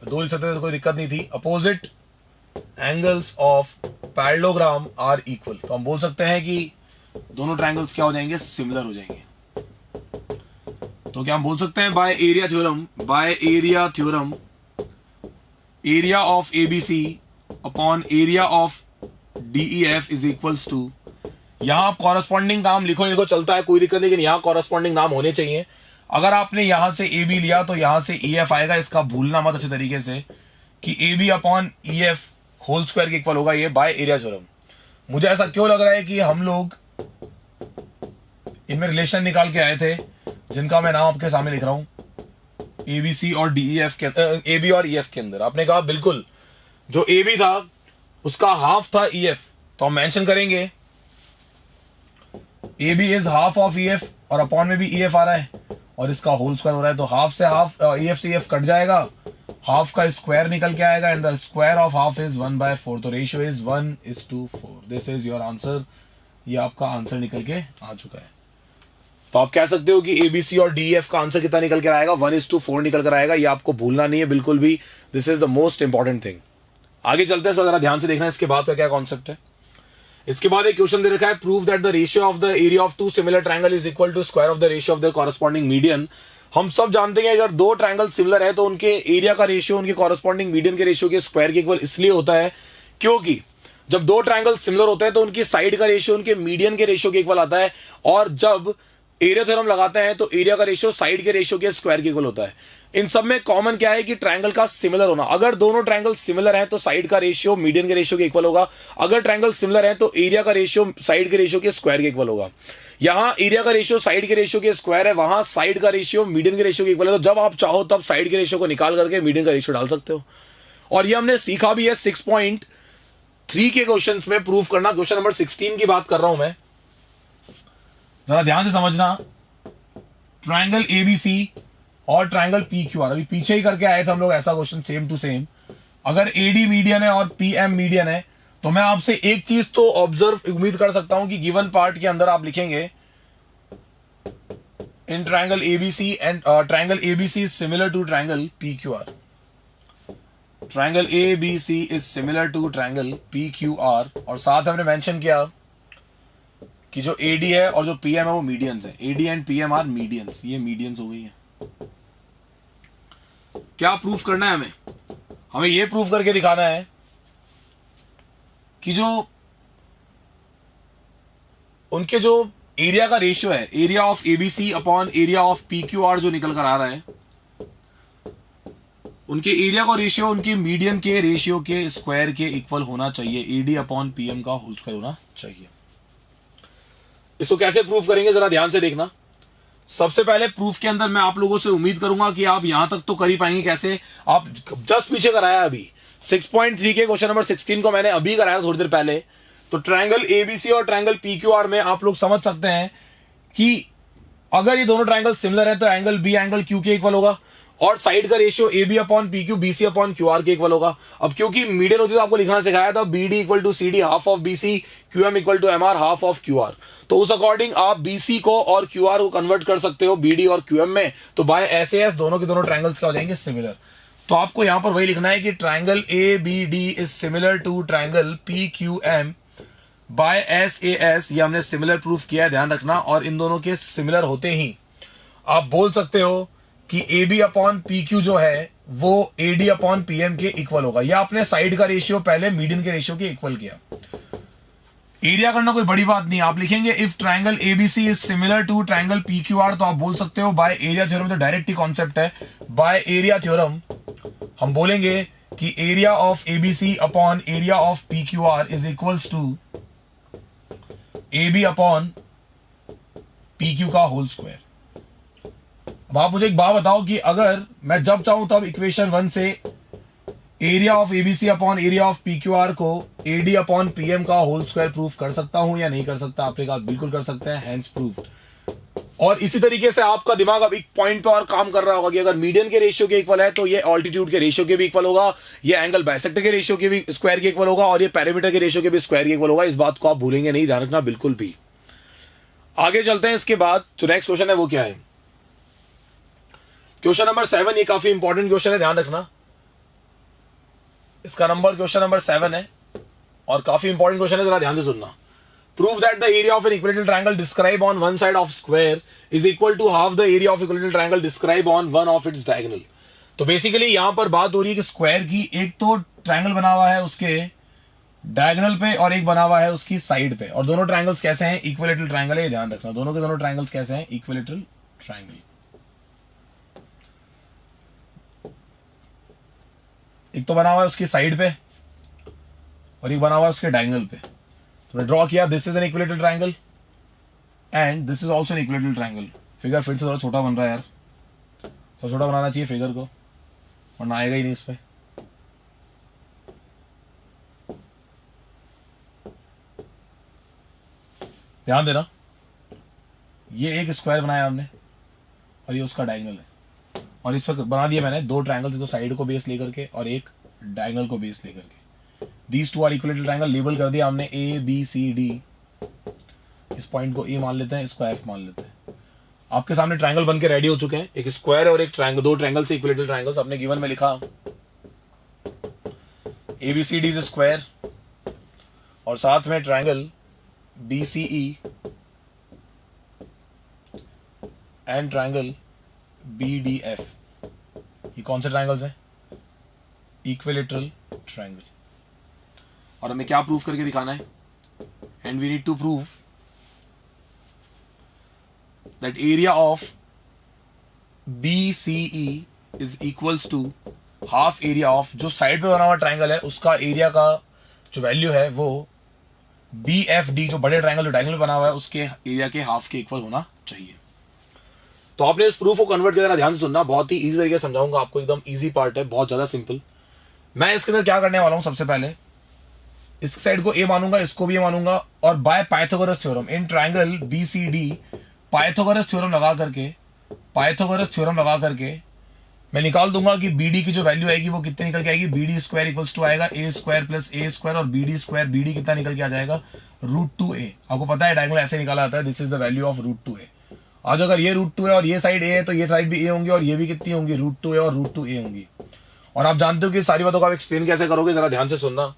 दो लिख सकते थे, कोई दिक्कत नहीं थी। Opposite angles of parallelogram are equal. तो हम बोल सकते हैं कि दोनों ट्रायंगल्स क्या हो जाएंगे, सिमिलर हो जाएंगे। तो क्या हम बोल सकते हैं by area theorem, by area theorem, area of ABC upon area of DEF is equals to, यहां आप कॉरेस्पॉन्डिंग नाम लिखो चलता है, कोई दिक्कत, लेकिन यहां कॉरेस्पॉन्डिंग नाम होने चाहिए। अगर आपने यहां से AB लिया तो यहां से EF आएगा, इसका भूलना मत अच्छे तरीके से कि AB upon EF whole square के इक्वल होगा, ये बाय एरिया थ्योरम। मुझे ऐसा क्यों लग रहा है कि हम लोग इनमें रिलेशन निकाल के आए थे, जिनका मैं नाम आपके सामने लिख रहा हूं, ABC और DEF के, AB और EF के अंदर। आपने कहा बिल्कुल, जो AB था उसका हाफ था EF, तो हम मेंशन करेंगे AB is half of EF, और अपॉन में भी EF आ रहा है और इसका होल स्क्वायर हो रहा है, तो हाफ से हाफ, EF से EF कट जाएगा, हाफ का स्क्वायर निकल के आएगा and the square of half is 1/4। तो ratio is 1:4। This is your answer. ये आपका आंसर निकल के आ चुका है। तो आप कह सकते हो कि ABC और DEF का आंसर कितना निकल कर आएगा, 1:4 निकल कर आएगा। ये आपको भूलना नहीं है बिल्कुल भी, this is the most important thing. आगे चलते हैं, इसको जरा ध्यान से देखना इसके बाद का क्या कॉन्सेप्ट है। इसके बाद एक क्वेश्चन दे रखा है, prove that the ratio of the area of two similar triangle is equal to square of the ratio of the corresponding median. हम सब जानते हैं अगर दो ट्रायंगल सिमिलर है तो उनके एरिया का रेशियो उनके कॉरेस्पॉन्डिंग मीडियन के रेशियो के स्क्वायर के इक्वल इसलिए होता है क्योंकि जब दो ट्रायंगल सिमिलर होते हैं तो उनकी साइड का रेशियो उनके मीडियन के रेशियो के इक्वल आता है, और जब एरिया थ्योरम लगाते हैं तो एरिया का रेशियो साइड के रेशियो के स्क्वायर के इक्वल होता है। इन सब में कॉमन क्या है कि ट्रायंगल का सिमिलर होना। अगर दोनों ट्रायंगल सिमिलर हैं तो साइड का रेशियो मीडियन के रेशियो के इक्वल होगा। अगर ट्रायंगल सिमिलर है तो एरिया का रेशियो साइड के रेशियो के स्क्वायर के इक्वल होगा। यहां एरिया का रेशियो साइड के रेशियो के स्क्वायर है, वहां साइड का रेशियो मीडियन के रेशियो के इक्वल है। तो जब आप चाहो तब साइड के रेशियो को निकाल करके मीडियन का रेशियो डाल सकते हो। और ये हमने सीखा भी है 6.1 3 के क्वेश्चंस में प्रूव करना। क्वेश्चन नंबर 16 की बात कर रहा हूं मैं, जरा ध्यान से समझना। ट्रायंगल एबीसी और ट्रायंगल पीक्यूआर, अभी पीछे ही करके आए थे हम लोग ऐसा क्वेश्चन सेम टू सेम। अगर एडी मीडियन है और पीएम मीडियन है तो मैं आपसे एक चीज तो ऑब्जर्व उम्मीद कर सकता हूं कि गिवन पार्ट के अंदर आप लिखेंगे in triangle ABC and triangle ABC is similar to triangle PQR. Triangle ABC is similar to triangle PQR, और साथ हमने मेंशन किया कि जो एडी है और जो पीएम है वो मीडियंस है। AD and PM are medians, ये मीडियंस हो गई है। क्या प्रूफ करना है हमें? हमें ये प्रूफ करके दिखाना है कि जो उनके जो एरिया का रेशियो है, area of ABC upon area of PQR जो निकल कर आ रहा है, उनके एरिया का रेशियो उनके मीडियन के रेशियो के स्क्वायर के इक्वल होना चाहिए। एडी अपॉन पीएम का होल स्क्वायर होना चाहिए। इसको कैसे प्रूफ करेंगे जरा ध्यान से देखना। सबसे पहले प्रूफ के अंदर मैं आप लोगों से उम्मीद करूंगा कि आप यहां तक तो कर ही पाएंगे। कैसे? आप जस्ट पीछे कराया अभी 6.3 के क्वेश्चन नंबर 16 को मैंने अभी कराया थोड़ी देर पहले। तो ट्रायंगल एबीसी और ट्रायंगल पीक्यूआर में आप लोग समझ सकते हैं कि अगर ये दोनों ट्रायंगल सिमिलर है तो एंगल बी एंगल क्यू के इक्वल होगा, और साइड का ratio A B upon P Q BC upon Q R के इक्वल होगा। अब क्योंकि मीडियन होती है तो आपको लिखना सिखाया था B D equal to C D half of BC, Q M equal to M R half of Q R. तो उस अकॉर्डिंग आप बीसी को और क्यू आर को कन्वर्ट कर सकते हो बी डी और क्यू एम में। तो बाय एस ए एस दोनों के दोनों ट्रायंगल्स क्या हो जाएंगे? सिमिलर। तो आपको यहां पर वही लिखना है कि triangle A B D is similar to triangle P Q M by S A S. ये हमने सिमिलर प्रूफ किया है, ध्यान रखना। और इन दोनों के सिमिलर होते ही आप बोल सकते हो कि A B upon P Q जो है वो A D upon P M के इक्वल होगा। या आपने साइड का रेशियो पहले मीडियन के रेशियो के इक्वल किया। एरिया करना कोई बड़ी बात नहीं, आप लिखेंगे if triangle ABC is similar to triangle PQR. तो आप बोल सकते हो बाय एरिया थ्योरम, तो डायरेक्ट ही कॉन्सेप्ट है। बाय एरिया थ्योरम हम बोलेंगे कि area of ABC upon area of PQR is equals to A B upon P Q का होल स्क्वायर। अब आप मुझे एक बात बताओ कि अगर मैं जब चाहूं तब इक्वेशन 1 से area of ABC upon area of PQR को एडी अपॉन पीएम का होल स्क्वायर प्रूफ कर सकता हूं या नहीं कर सकता? आपने कहा बिल्कुल कर सकते हैं, हैंस प्रूफ्ड। और इसी तरीके से आपका दिमाग अब एक पॉइंट पे और काम कर रहा होगा कि अगर मीडियन के रेशियो के इक्वल है तो ये ऑल्टीट्यूड के रेशियो के भी इक्वल होगा, ये एंगल बाइसेक्टर के रेशियो के भी स्क्वायर के इक्वल होगा, और ये पैरामीटर के रेशियो के भी स्क्वायर के इक्वल होगा। इस बात को आप भूलेंगे नहीं, ध्यान रखना बिल्कुल भी। आगे चलते हैं। इसके बाद जो नेक्स्ट क्वेश्चन है वो क्या है? Question number 7। ये काफी इंपॉर्टेंट क्वेश्चन है, ध्यान रखना। इसका नंबर क्वेश्चन नंबर 7 है और काफी इंपॉर्टेंट क्वेश्चन है, जरा ध्यान से सुनना। Prove that the area of an equilateral triangle describe on one side of square is equal to half the area of equilateral triangle describe on one of its diagonal. तो basically यहां पर बात हो रही है कि स्क्वायर की। एक तो ट्रायंगल बना हुआ है उसके डायगोनल पे और एक बना हुआ है उसकी साइड पे, और दोनों ट्रायंगल्स कैसे हैं? इक्विलेटरल ट्रायंगल है, ध्यान रखना। दोनों के दोनों ट्रायंगल्स कैसे हैं? Equilateral triangle. एक तो बना हुआ है उसकी साइड पे और एक बना हुआ है उसके डायगोनल पे। तो ड्रॉ किया, this is an equilateral triangle and this is also an equilateral triangle. Figure फिर से थोड़ा छोटा बन रहा है यार, तो छोटा बनाना चाहिए फिगर को, वरना आएगा ही नहीं इस पे। ध्यान देना, ये एक स्क्वायर बनाया हमने और ये उसका डायगोनल है, और इस पर बना दिया मैंने दो ट्रायंगल थे, तो साइड को बेस लेकर के और एक डायगोनल को बेस लेकर के। These two are equilateral triangle. Label कर दिया हमने ए बी सी डी। इस पॉइंट को ए मान लेते हैं, इसको एफ मान लेते हैं। आपके सामने ट्रायंगल बन के रेडी हो चुके हैं। एक स्क्वायर और एक ट्रायंगल, दो ट्रायंगल से इक्विलेटरल ट्रायंगल्स। आपने गिवन में लिखा A B C D is square और साथ में triangle B C E and triangle B D F. ये कौन से ट्रायंगल्स हैं? Equilateral triangle. और हमें क्या प्रूफ करके दिखाना है? And we need to prove that area of BCE is equals to half area of, जो साइड पे बना हुआ ट्रायंगल है उसका एरिया का जो वैल्यू है वो BFD, जो बड़े ट्रायंगल जो डायगोनल बना हुआ है उसके एरिया के हाफ के इक्वल होना चाहिए। तो आपने इस प्रूफ को कन्वर्ट किया, ध्यान से सुनना, बहुत ही इजी तरीके से समझाऊंगा आपको, एकदम इजी पार्ट है, बहुत ज्यादा सिंपल। मैं इसके अंदर क्या करने वाला हूं, सबसे पहले इस साइड को ए मानूंगा, इसको भी ए मानूंगा, और bye Pythagoras theorem in triangle BCD Pythagoras theorem लगा करके मैं निकाल दूंगा कि बीडी की जो वैल्यू आएगी वो कितनी निकल के आएगी, बीडी स्क्वायर इक्वल्स टू आएगा ए स्क्वायर प्लस ए स्क्वायर, और बीडी स्क्वायर बीडी कितना निकल के आ जाएगा √2a। आपको पता है डायगोनल ऐसे निकाला जाता है, this is the value of √2a। आज अगर ये √2 है और ये साइड ए है तो ये साइड भी ए होंगी, और ये भी कितनी होंगी √2a और √2a होंगी। और आप जानते हो कि सारी बातों को आप एक्सप्लेन कैसे करोगे, जरा ध्यान से सुनना।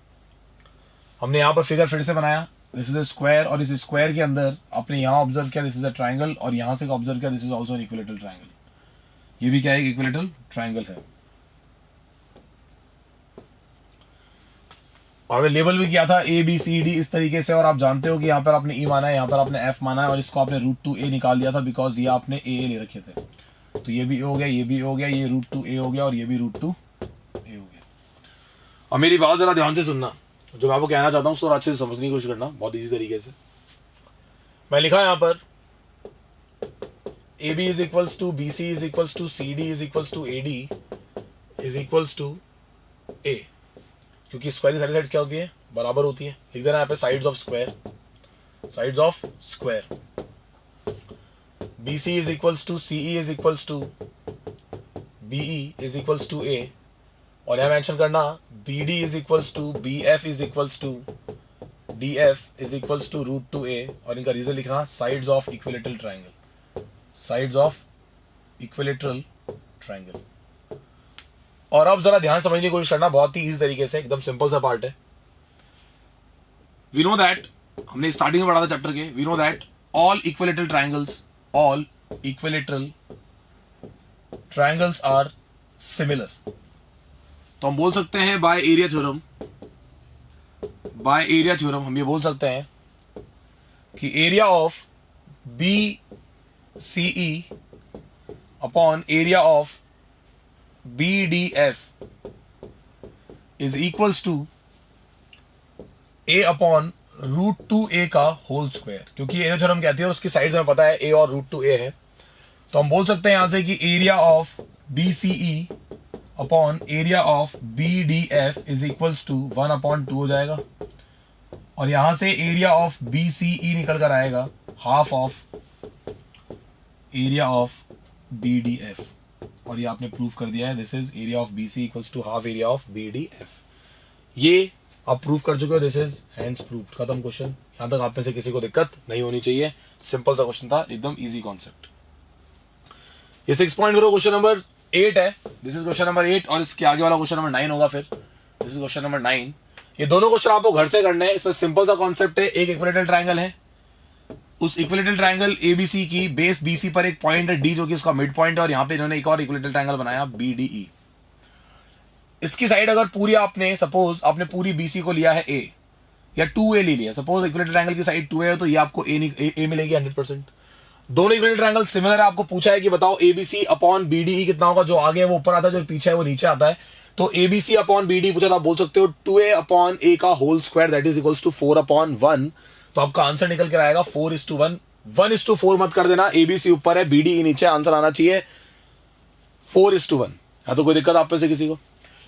हमने यहाँ पर फिगर फिर से बनाया, दिस इज अ स्क्वायर, और इस स्क्वायर के अंदर आपने यहाँ ऑब्जर्व किया दिस इज अ ट्राइंगल, और यहाँ से ऑब्जर्व किया this is also an equilateral triangle. ये भी क्या है, इक्विलेटरल ट्राइंगल है। और लेबल भी किया था ए बी सी डी इस तरीके से, और आप जानते हो कि यहाँ पर आपने ई माना है, यहाँ पर आपने एफ माना है, और इसको आपने √2a निकाल दिया था बिकॉज ये आपने ए ले रखे थे। तो ये भी हो गया, ये भी हो गया, ये √2a हो गया, और ये भी √2a हो गया। और मेरी बात जरा ध्यान से सुनना, जो मैं आपको कहना चाहता हूँ उसको अच्छे से समझने की कोशिश करना, बहुत ईजी तरीके से। मैं लिखा यहाँ पर AB is equals to BC is equals to CD is equals to AD is equals to A, क्योंकि स्क्वायर की सारी साइड्स क्या होती है, बराबर होती है। लिख देना यहाँ पे sides of square, sides of square. BC is equals to CE is equals to BE is equals to A, और यहाँ मेंशन करना BD is equals to BF is equals to DF is equals to √2a, और इनका reason लिखना sides of equilateral triangle, sides of equilateral triangle. और अब जरा ध्यान समझने की कोशिश करना, बहुत ही इजी तरीके से, एकदम सिंपल सा पार्ट है। वी नो दैट, हमने स्टार्टिंग में पढ़ा था चैप्टर के, we know that all equilateral triangles are similar. तो हम बोल सकते हैं बाय एरिया थ्योरम हम ये बोल सकते हैं कि area of BCE upon area of BDF is equals to A upon √2a का होल स्क्वायर, क्योंकि एरिया थ्योरम कहती है उसकी साइड्स हमें पता है A और √2a है। तो हम बोल सकते हैं यहां से कि area of BCE upon area of BDF is equals to 1/2 हो जाएगा, और यहां से एरिया ऑफ BCE निकल कर आएगा half of area of BDF, और ये आपने प्रूव कर दिया है, this is area of BC equals to half area of BDF। ये आप प्रूव कर चुके हो, दिस इज हैंस प्रूव्ड, खत्म क्वेश्चन। यहां तक आप में से किसी को दिक्कत नहीं होनी चाहिए, सिंपल सा क्वेश्चन था, एकदम इजी कॉन्सेप्ट। ये 6.0 क्वेश्चन नंबर 8 है, दिस इज क्वेश्चन नंबर 8, और इसके आगे वाला क्वेश्चन नंबर 9 होगा फिर, दिस इज क्वेश्चन नंबर 9। ये दोनों क्वेश्चन आपको घर से करने हैं। इसमें सिंपल सा कॉन्सेप्ट है, एक इक्विलेटरल ट्राइंगल है, उस इक्विलेटरल ट्राइंगल ABC की बेस BC पर एक पॉइंट है D जो कि इसका मिड पॉइंट है, और यहां पे इन्होंने एक और इक्विलेटरल ट्राइंगल बनाया BDE। इसकी साइड अगर पूरी आपने सपोज आपने पूरी BC को लिया है A या 2a ले लिया, सपोज इक्विलेटरल ट्राइंगल की साइड 2a है तो ये आपको A मिलेगी 100%। दोनों इक्विलेटरल ट्राइंगल सिमिलर है, आपको पूछा है कि बताओ ABC अपॉन BDE कितना होगा, जो आगे है वो ऊपर आता है, जो पीछे है वो नीचे आता है। तो ABC अपॉन BD पूछा तो आप बोल सकते हो 2a अपॉन A का whole square that is equals to 4/1। तो आपका आंसर निकल कर आएगा 4:1। 1:4 मत कर देना, ABC ऊपर है BDE नीचे, आंसर आना चाहिए 4:1। या तो कोई दिक्कत आप में से किसी को?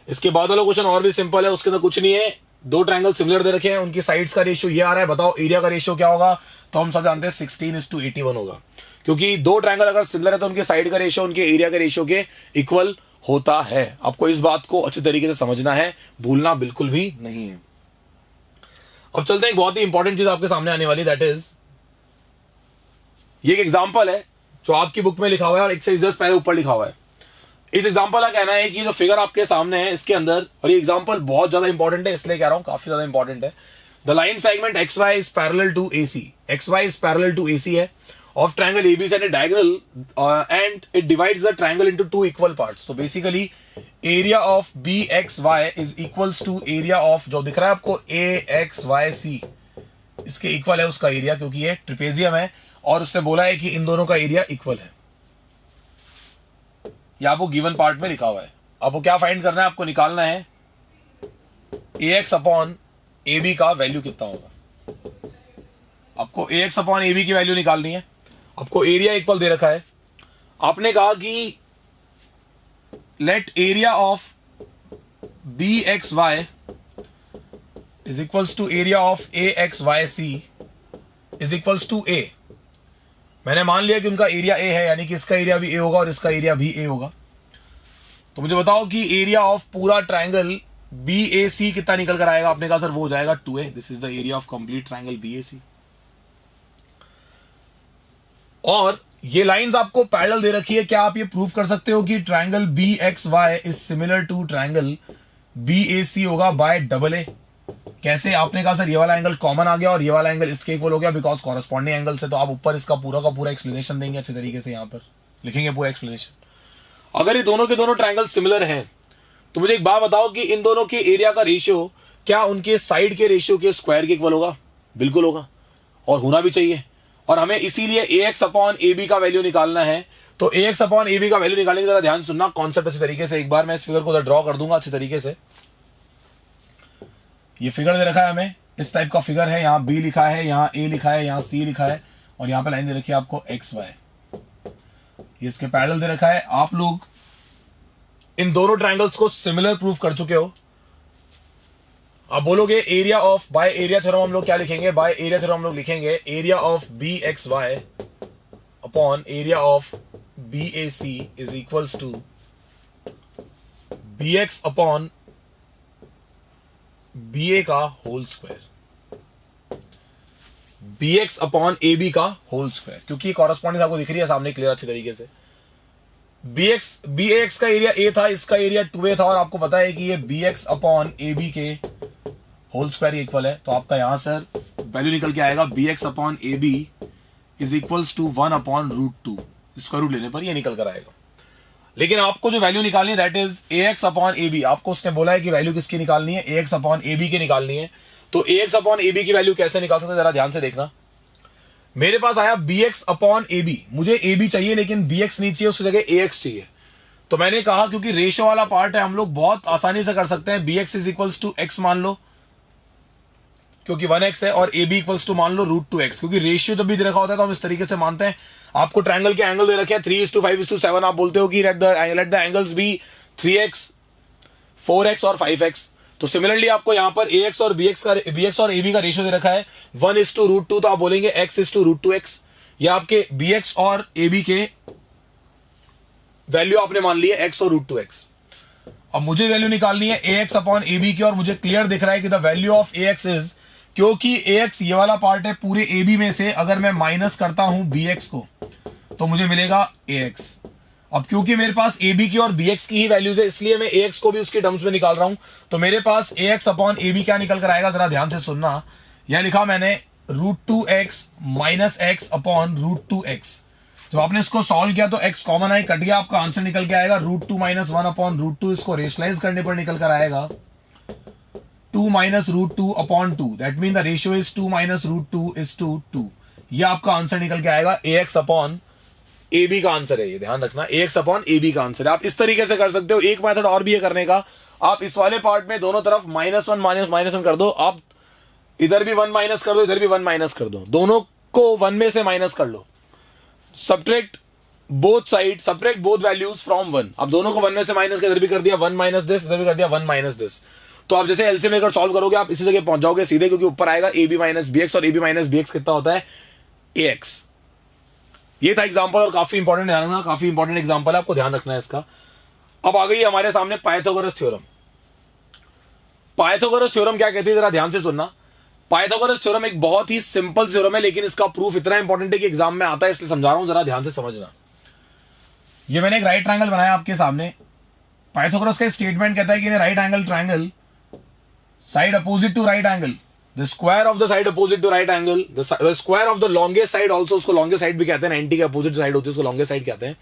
इसके बाद वाला क्वेश्चन और भी सिंपल है, उसके अंदर कुछ नहीं है, दो ट्रायंगल सिमिलर दे रखे हैं, उनकी साइड्स का रेशियो ये आ रहा है, बताओ एरिया का रेशियो क्या होगा। तो हम सब जानते हैं 16:81 होगा, क्योंकि दो ट्रायंगल अगर सिमिलर है तो उनके साइड का रेशियो उनके एरिया के रेशियो के इक्वल होता है। आपको इस बात को अच्छे तरीके से समझना है, भूलना बिल्कुल भी नहीं है। अब चलते हैं, एक बहुत ही इंपॉर्टेंट चीज आपके सामने आने वाली, दैट इज ये एक एग्जांपल है जो आपकी बुक में लिखा हुआ है और एक से जस्ट पहले ऊपर लिखा हुआ है। इस एग्जांपल का कहना है कि जो फिगर आपके सामने है इसके अंदर, और ये एग्जांपल बहुत ज्यादा इंपॉर्टेंट है इसलिए कह रहा हूं, काफी ज्यादा इंपॉर्टेंट है। The line segment XY is parallel to AC, XY is parallel to AC है of triangle ABC and diagonal and it divides the triangle into two equal parts. तो basically area of BXY is equals to area of, जो दिख रहा है आपको AXYC, इसके equal है उसका एरिया, क्योंकि ये ट्रिपेजियम है और उसने बोला है कि इन दोनों का एरिया इक्वल है। ये आपको गिवन पार्ट में लिखा हुआ है। आपको क्या फाइंड करना है, आपको निकालना है AX अपॉन AB का वैल्यू कितना होगा। आपको AX अपॉन AB की वैल्यू निकालनी है। आपको एरिया इक्वल दे रखा है, आपने कहा कि let area of BXY is equals to area of A X Y C is equals to A. मैंने मान लिया कि उनका एरिया ए है, यानी कि इसका एरिया भी ए होगा और इसका एरिया भी ए होगा। तो मुझे बताओ कि एरिया ऑफ पूरा ट्राइंगल बी ए सी कितना निकल कर आएगा। आपने कहा सर वो हो जाएगा 2a। This is the area of complete triangle B A C. और ये लाइंस आपको पैरेलल दे रखी है। क्या आप ये प्रूव कर सकते हो कि triangle B X Y is similar to triangle B A C होगा बाय डबल ए? कैसे? आपने कहा सर ये वाला एंगल कॉमन आ गया और ये वाला एंगल इसके इक्वल हो गया बिकॉज कॉरेस्पॉन्डिंग एंगल से। तो आप ऊपर इसका पूरा का पूरा एक्सप्लेनेशन देंगे, अच्छे तरीके से यहां पर लिखेंगे पूरा एक्सप्लेनेशन। अगर ये दोनों के दोनों ट्राइंगल सिमिलर हैं तो मुझे एक बात बताओ कि इन दोनों के एरिया का रेशियो क्या उनके साइड के रेशियो के स्क्वायर के इक्वल होगा? बिल्कुल होगा, और होना भी चाहिए। और हमें इसीलिए ए एक्स अपॉन ए बी का वैल्यू निकालना है। तो A X upon A B का वैल्यू निकालने की जरा ध्यान से सुनना कॉन्सेप्ट अच्छे तरीके से। एक बार मैं इस फिगर को ड्रॉ कर दूंगा अच्छे तरीके से। ये फिगर दे रखा है हमें, इस टाइप का फिगर है। यहाँ बी लिखा है, यहाँ ए लिखा है, यहाँ सी लिखा है और यहाँ पे लाइन दे रखी है आपको एक्स वाई। ये इसके पैरेलल दे रखा है। आप लोग इन दोनों ट्राइंगल्स को सिमिलर प्रूफ कर चुके हो। आप बोलोगे area of, bye area theorem हम लोग क्या लिखेंगे? बाय एरिया थ्योरम हम लोग लिखेंगे area of B X Y upon area of B A C is equals to B X upon B A का whole square, B X upon A B का whole square. क्योंकि corresponding आपको दिख रही है सामने क्लियर अच्छी तरीके से। बी ए एक्स का एरिया ए था, इसका एरिया 2a था और आपको पता है कि ये B X upon A B के होल स्क्वायर इक्वल है। तो आपका यहां सर वैल्यू निकल के आएगा B X upon A B is equals to 1 upon √2। इसका रूट लेने पर ये निकल कर आएगा। लेकिन आपको जो वैल्यू निकालनी है that is A X upon A B. आपको उसने बोला है कि वैल्यू किसकी निकालनी है? A X upon A B की निकालनी है। तो A X upon A B की वैल्यू कैसे निकाल सकते हैं, जरा ध्यान से देखना। मेरे पास आया B X upon A B. मुझे ए बी चाहिए लेकिन बी एक्स नहीं चाहिए, उसकी जगह ए एक्स चाहिए। तो मैंने कहा क्योंकि रेशियो वाला पार्ट है हम लोग बहुत आसानी से कर सकते हैं। B X is equals to X मान लो क्योंकि 1x है, और ए बी इक्वल्स टू मान लो √2x। क्योंकि रेशियो जब भी दे रखा होता है तो हम इस तरीके से मानते हैं। आपको ट्रायंगल के एंगल दे रखे हैं 3:5:7। आप बोलते हो कि let the angles B 3x 4x और 5x। तो सिमिलरली आपको यहां पर ax और bx और ab का रेशियो दे रखा है 1:√2। तो आप बोलेंगे x:√2x। ये आपके bx और ab के वैल्यू आपने मान ली है x और √2x। अब मुझे वैल्यू निकालनी है ax अपॉन ab की, और मुझे क्लियर दिख रहा है कि the value of ax is, क्योंकि ax ये वाला पार्ट है पूरे ab में से, अगर मैं माइनस करता हूं bx को तो मुझे मिलेगा ax। अब क्योंकि मेरे पास ab की और bx की ही वैल्यूज है इसलिए मैं ax को भी उसके टर्म्स में निकाल रहा हूं। तो मेरे पास ax अपॉन ab क्या निकल कर आएगा, जरा ध्यान से सुनना। यह लिखा मैंने √2x minus x upon √2x। जब आपने इसको सॉल्व किया तो x कॉमन है, कट गया, आपका आंसर निकल के आएगा √2 माइनस 1 अपॉन √2। इसको रेशनलाइज करने पर निकल कर आएगा 2 minus √2 upon 2। That mean the ratio is 2 minus √2 is to 2। ये आपका आंसर निकल के आएगा ax अपॉन ए बी का आंसर है। ये ध्यान रखना, ax अपॉन ए बी का आंसर है। आप इस तरीके से कर सकते हो। एक मेथड और भी है करने का। आप इस वाले पार्ट में दोनों तरफ -1 -1 कर दो। आप इधर भी 1 माइनस कर दो, इधर भी 1 माइनस कर दो। दोनों को 1 में से माइनस कर लो। Subtract both side, subtract both values from 1। अब दोनों को 1 में से माइनस कर, इधर भी कर दिया 1 माइनस दिस, इधर भी कर दिया 1 माइनस दिस। तो आप जैसे एलसीएम लेकर सॉल्व करोगे आप इसी जगह पहुंच जाओगे सीधे, क्योंकि ऊपर आएगा ab माइनस bx और ab माइनस bx कितना होता है ax। ये था एग्जांपल और काफी इंपॉर्टेंट, ध्यान रखना, काफी इंपॉर्टेंट एग्जांपल है, आपको ध्यान रखना है इसका। अब आ गई हमारे सामने पाइथागोरस थ्योरम। पाइथागोरस थ्योरम क्या कहती है, जरा ध्यान से सुनना। पाइथागोरस थ्योरम एक बहुत ही सिंपल थ्योरम है, लेकिन इसका प्रूफ इतना इंपॉर्टेंट है कि एग्जाम में आता है, इसलिए समझा रहा हूं, जरा ध्यान से समझना। ये मैंने एक राइट ट्रायंगल बनाया आपके सामने। पाइथागोरस का स्टेटमेंट कहता है कि right angle triangle side opposite to right angle, the square of the side opposite to right angle, the square of the longest side, also उसको लॉन्गेस्ट साइड भी कहते हैं, 90 के अपोजिट साइड होती है उसको लॉन्गेस्ट साइड कहते हैं।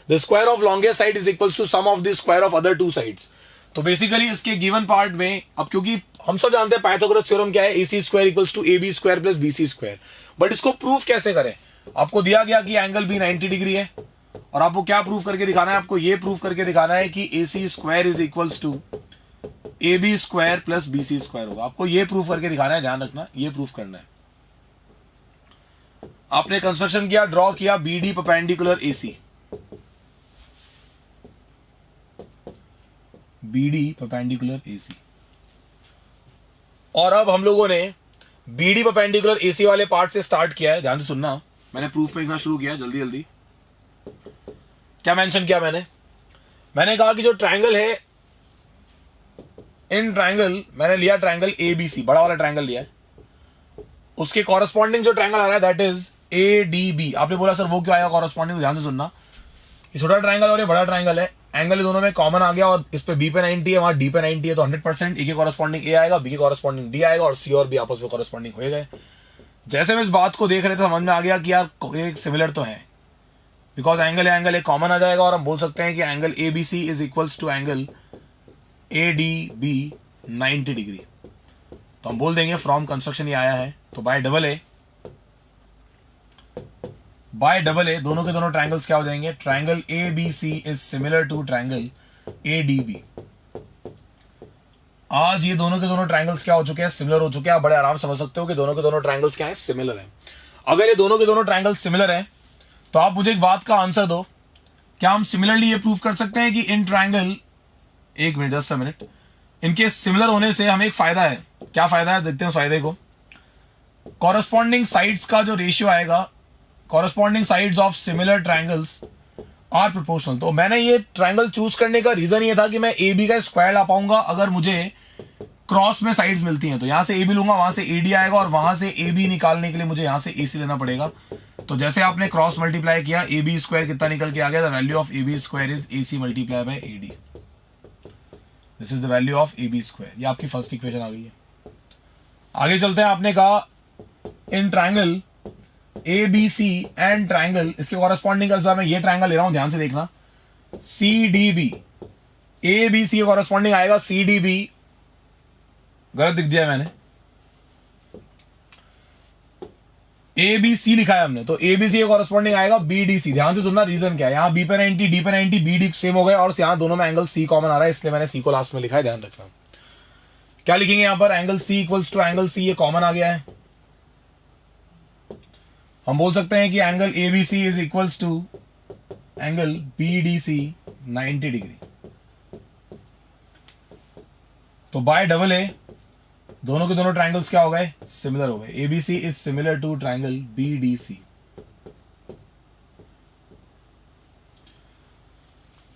The square of longest side is equals to sum of the square of other two sides. तो बेसिकली इसके गिवन पार्ट में, अब क्योंकि हम सब जानते हैं पाइथागोरस थ्योरम क्या है, AC square equals to AB square plus BC square. But इसको प्रूफ कैसे करें? आपको दिया गया कि एंगल भी 90 डिग्री है, और आपको क्या प्रूफ करके दिखाना है? आपको ये प्रूफ करके दिखाना है कि AC square is equals to AB square plus BC square होगा। आपको ये प्रूफ करके दिखाना है, ध्यान रखना, ये प्रूफ करना है। आपने कंस्ट्रक्शन किया, ड्रॉ किया, BD perpendicular AC, BD perpendicular AC, और अब हम लोगों ने बीडी परपेंडिकुलर एसी वाले पार्ट से स्टार्ट किया है। ध्यान से सुनना, मैंने प्रूफ में लिखना शुरू किया जल्दी जल्दी। क्या मेंशन किया मैंने कहा कि जो ट्रायंगल है, इन ट्रायंगल मैंने लिया ट्रायंगल एबीसी, बड़ा वाला ट्रायंगल लिया है, उसके कॉरेस्पॉन्डिंग जो ट्रायंगल आ रहा है दैट इज एडीबी। आपने बोला सर वो क्यों आएगा कॉरेस्पॉन्डिंग? ध्यान से सुनना, ये छोटा ट्रायंगल और ये बड़ा ट्रायंगल है, एंगल दोनों में कॉमन आ गया और इस पे बी पे 90 है, वहां डी पे 90 है, तो 100% ए के कॉरेस्पॉन्डिंग ए आएगा, बी के कॉरेस्पॉन्डिंग डी आएगा और सी और बी आपस में कॉरेस्पॉन्डिंग हो गए। जैसे हम इस बात को देख रहे थे समझ में आ गया कि यार एक सिमिलर तो है, बिकॉज एंगल एक कॉमन आ जाएगा और हम बोल सकते हैं कि angle A B C is equals to angle A D B 90 degree. तो हम बोल देंगे फ्रॉम कंस्ट्रक्शन ये आया है, तो बाय डबल ए दोनों के दोनों ट्रायंगल्स क्या हो जाएंगे? Triangle A B C is similar to triangle A D B. आज ये दोनों के दोनों ट्रायंगल्स क्या हो चुके हैं? सिमिलर हो चुके हैं। आप बड़े आराम समझ सकते हो कि दोनों के दोनों ट्रायंगल्स क्या है? सिमिलर है। अगर ये दोनों के दोनों ट्रायंगल्स सिमिलर है तो आप मुझे एक बात का आंसर दो, क्या हम सिमिलरली ये प्रूव कर सकते हैं कि इन ट्रायंगल, एक मिनट जस्ट अ मिनट, इनके सिमिलर होने से हमें एक फायदा है। क्या फायदा है देखते हैं उस फायदे को। कॉरेस्पॉन्डिंग साइड्स का जो रेशियो आएगा, corresponding sides of similar triangles are proportional. तो मैंने ये ट्रायंगल चूज करने का रीजन ये था कि मैं ए बी का स्क्वायर ला पाऊंगा अगर मुझे क्रॉस में साइड्स मिलती हैं। तो यहां से ए बी लूंगा, वहां से ए डी आएगा और वहां से ए बी निकालने के लिए मुझे यहां से ए सी लेना पड़ेगा। तो जैसे आपने क्रॉस मल्टीप्लाई किया, ए बी स्क्वायर कितना निकल के आ गया? The value of A B square is A C multiply by A D. This is the value of A B square. ये आपकी फर्स्ट इक्वेशन आ गई है। आगे चलते हैं। आपने कहा in triangle A B C and triangle, इसके कॉरेस्पॉन्डिंग का मैं ये ट्रायंगल ले रहा हूं, ध्यान से देखना, C D B. A B C corresponding आएगा सी डी बी, गलत दिख दिया मैंने, ए बी सी लिखा है हमने, तो ए बी सी कॉरेस्पॉन्डिंग आएगा बी डी सी। ध्यान से सुनना, रीजन क्या है, यहां बी पे 90 डी पे 90 बी डी सेम हो गए और यहां दोनों में एंगल सी कॉमन आ रहा है, इसलिए मैंने सी को लास्ट में लिखा है। ध्यान रखना क्या लिखेंगे यहां पर, angle C equals to angle C, ये कॉमन आ गया है। हम बोल सकते हैं कि angle A B C is equals to angle B D C 90 degree. तो बाय डबल ए दोनों के दोनों ट्रायंगल्स क्या हो गए? सिमिलर हो गए। ABC is similar to triangle BDC.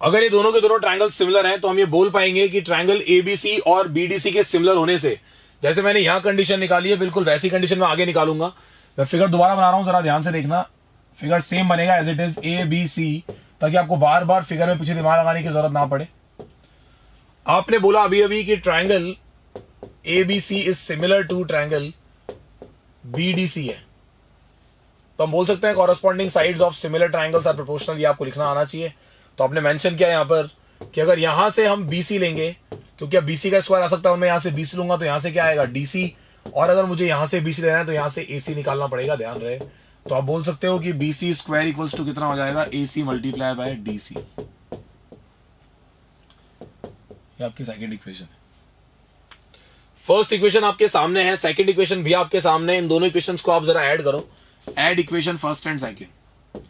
अगर ये दोनों के दोनों ट्रायंगल सिमिलर हैं तो हम ये बोल पाएंगे कि ट्रायंगल एबीसी और बीडीसी के सिमिलर होने से, जैसे मैंने यहां कंडीशन निकाली है, बिल्कुल वैसी कंडीशन में आगे निकालूंगा। मैं फिगर दोबारा बना रहा हूं, जरा ध्यान से देखना। फिगर सेम बनेगा as it is A B C, ताकि आपको बार बार फिगर में पीछे दिमाग लगाने की जरूरत ना पड़े। आपने बोला अभी अभी कि triangle ABC is similar to triangle BDC है, तो हम बोल सकते हैं corresponding sides of similar triangles are proportional. ये आपको लिखना आना चाहिए। तो आपने मेंशन किया यहां पर कि अगर यहां से हम BC लेंगे, क्योंकि अब BC का स्क्वायर आ सकता है, मैं यहां से BC लूंगा तो यहां से क्या आएगा? DC, और अगर मुझे यहां से BC लेना है तो यहां से AC निकालना पड़ेगा, ध्यान रहे। तो आप बोल सकते हो कि BC स्क्वायर इक्वल्स टू कितना हो जाएगा? AC multiply by DC। ये आपकी सेकंड इक्वेशन है। फर्स्ट इक्वेशन आपके सामने है, सेकंड इक्वेशन भी आपके सामने। इन दोनों इक्वेशंस को आप जरा ऐड करो। Add equation first and second,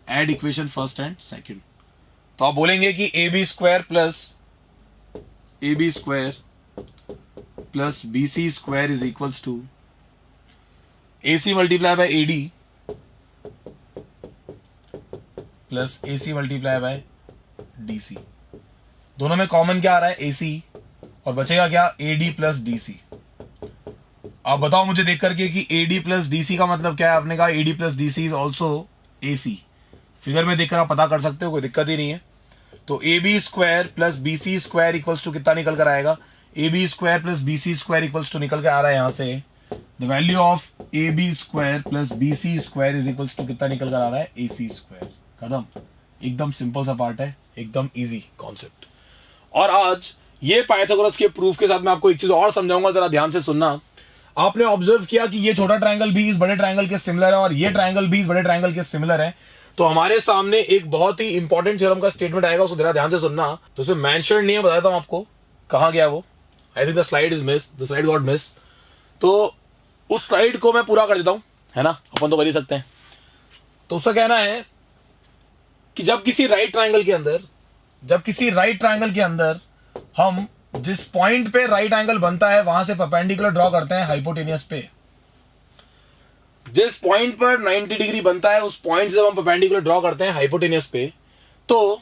add equation first and second. तो आप बोलेंगे कि A B square plus B C square is equals to A C multiply by A D plus A C multiply by D C. दोनों में common क्या आ रहा है? A C, और बचेगा क्या? A D plus D C. आप बताओ मुझे देख करके कि A D plus D C का मतलब क्या है? आपने कहा A D plus D C is also A C. Figure में देखकर आप पता कर सकते हो, कोई दिक्कत ही नहीं है। तो A B square plus B C square equals to कितना निकल कर आएगा? A B square plus B C square equals to निकल कर आ रहा है यहां से the value of A B square plus B C square is equals to कितना निकल कर आ रहा है? A C square. खत्म। एकदम सिंपल सा पार्ट है, एकदम इजी कॉन्सेप्ट। और आज ये पाइथागोरस के प्रूफ के साथ मैं आपको एक चीज और समझाऊंगा, जरा ध्यान से सुनना। आपने ऑब्जर्व किया कि ये छोटा ट्रायंगल भी इस बड़े ट्रायंगल के सिमिलर है और ये ट्रायंगल भी इस बड़े ट्रायंगल के सिमिलर है। तो हमारे सामने एक बहुत ही इंपॉर्टेंट थ्योरम का स्टेटमेंट आएगा, उसको जरा ध्यान से सुनना। तो उसमें मेंशन नहीं है, बताता हूं आपको कहां गया वो। I think the slide is miss, the slide got miss. तो उस स्लाइड को मैं पूरा कर देता हूं, है ना, अपन तो कर ही सकते हैं। तो उसका कहना है कि जब किसी राइट ट्रायंगल के अंदर हम जिस पॉइंट पे राइट एंगल बनता है वहां से परपेंडिकुलर ड्रॉ करते हैं हाइपोटेनियस पे। जिस पॉइंट पर 90 डिग्री बनता है उस पॉइंट से जब हम परपेंडिकुलर ड्रॉ करते हैं हाइपोटेनियस पे, तो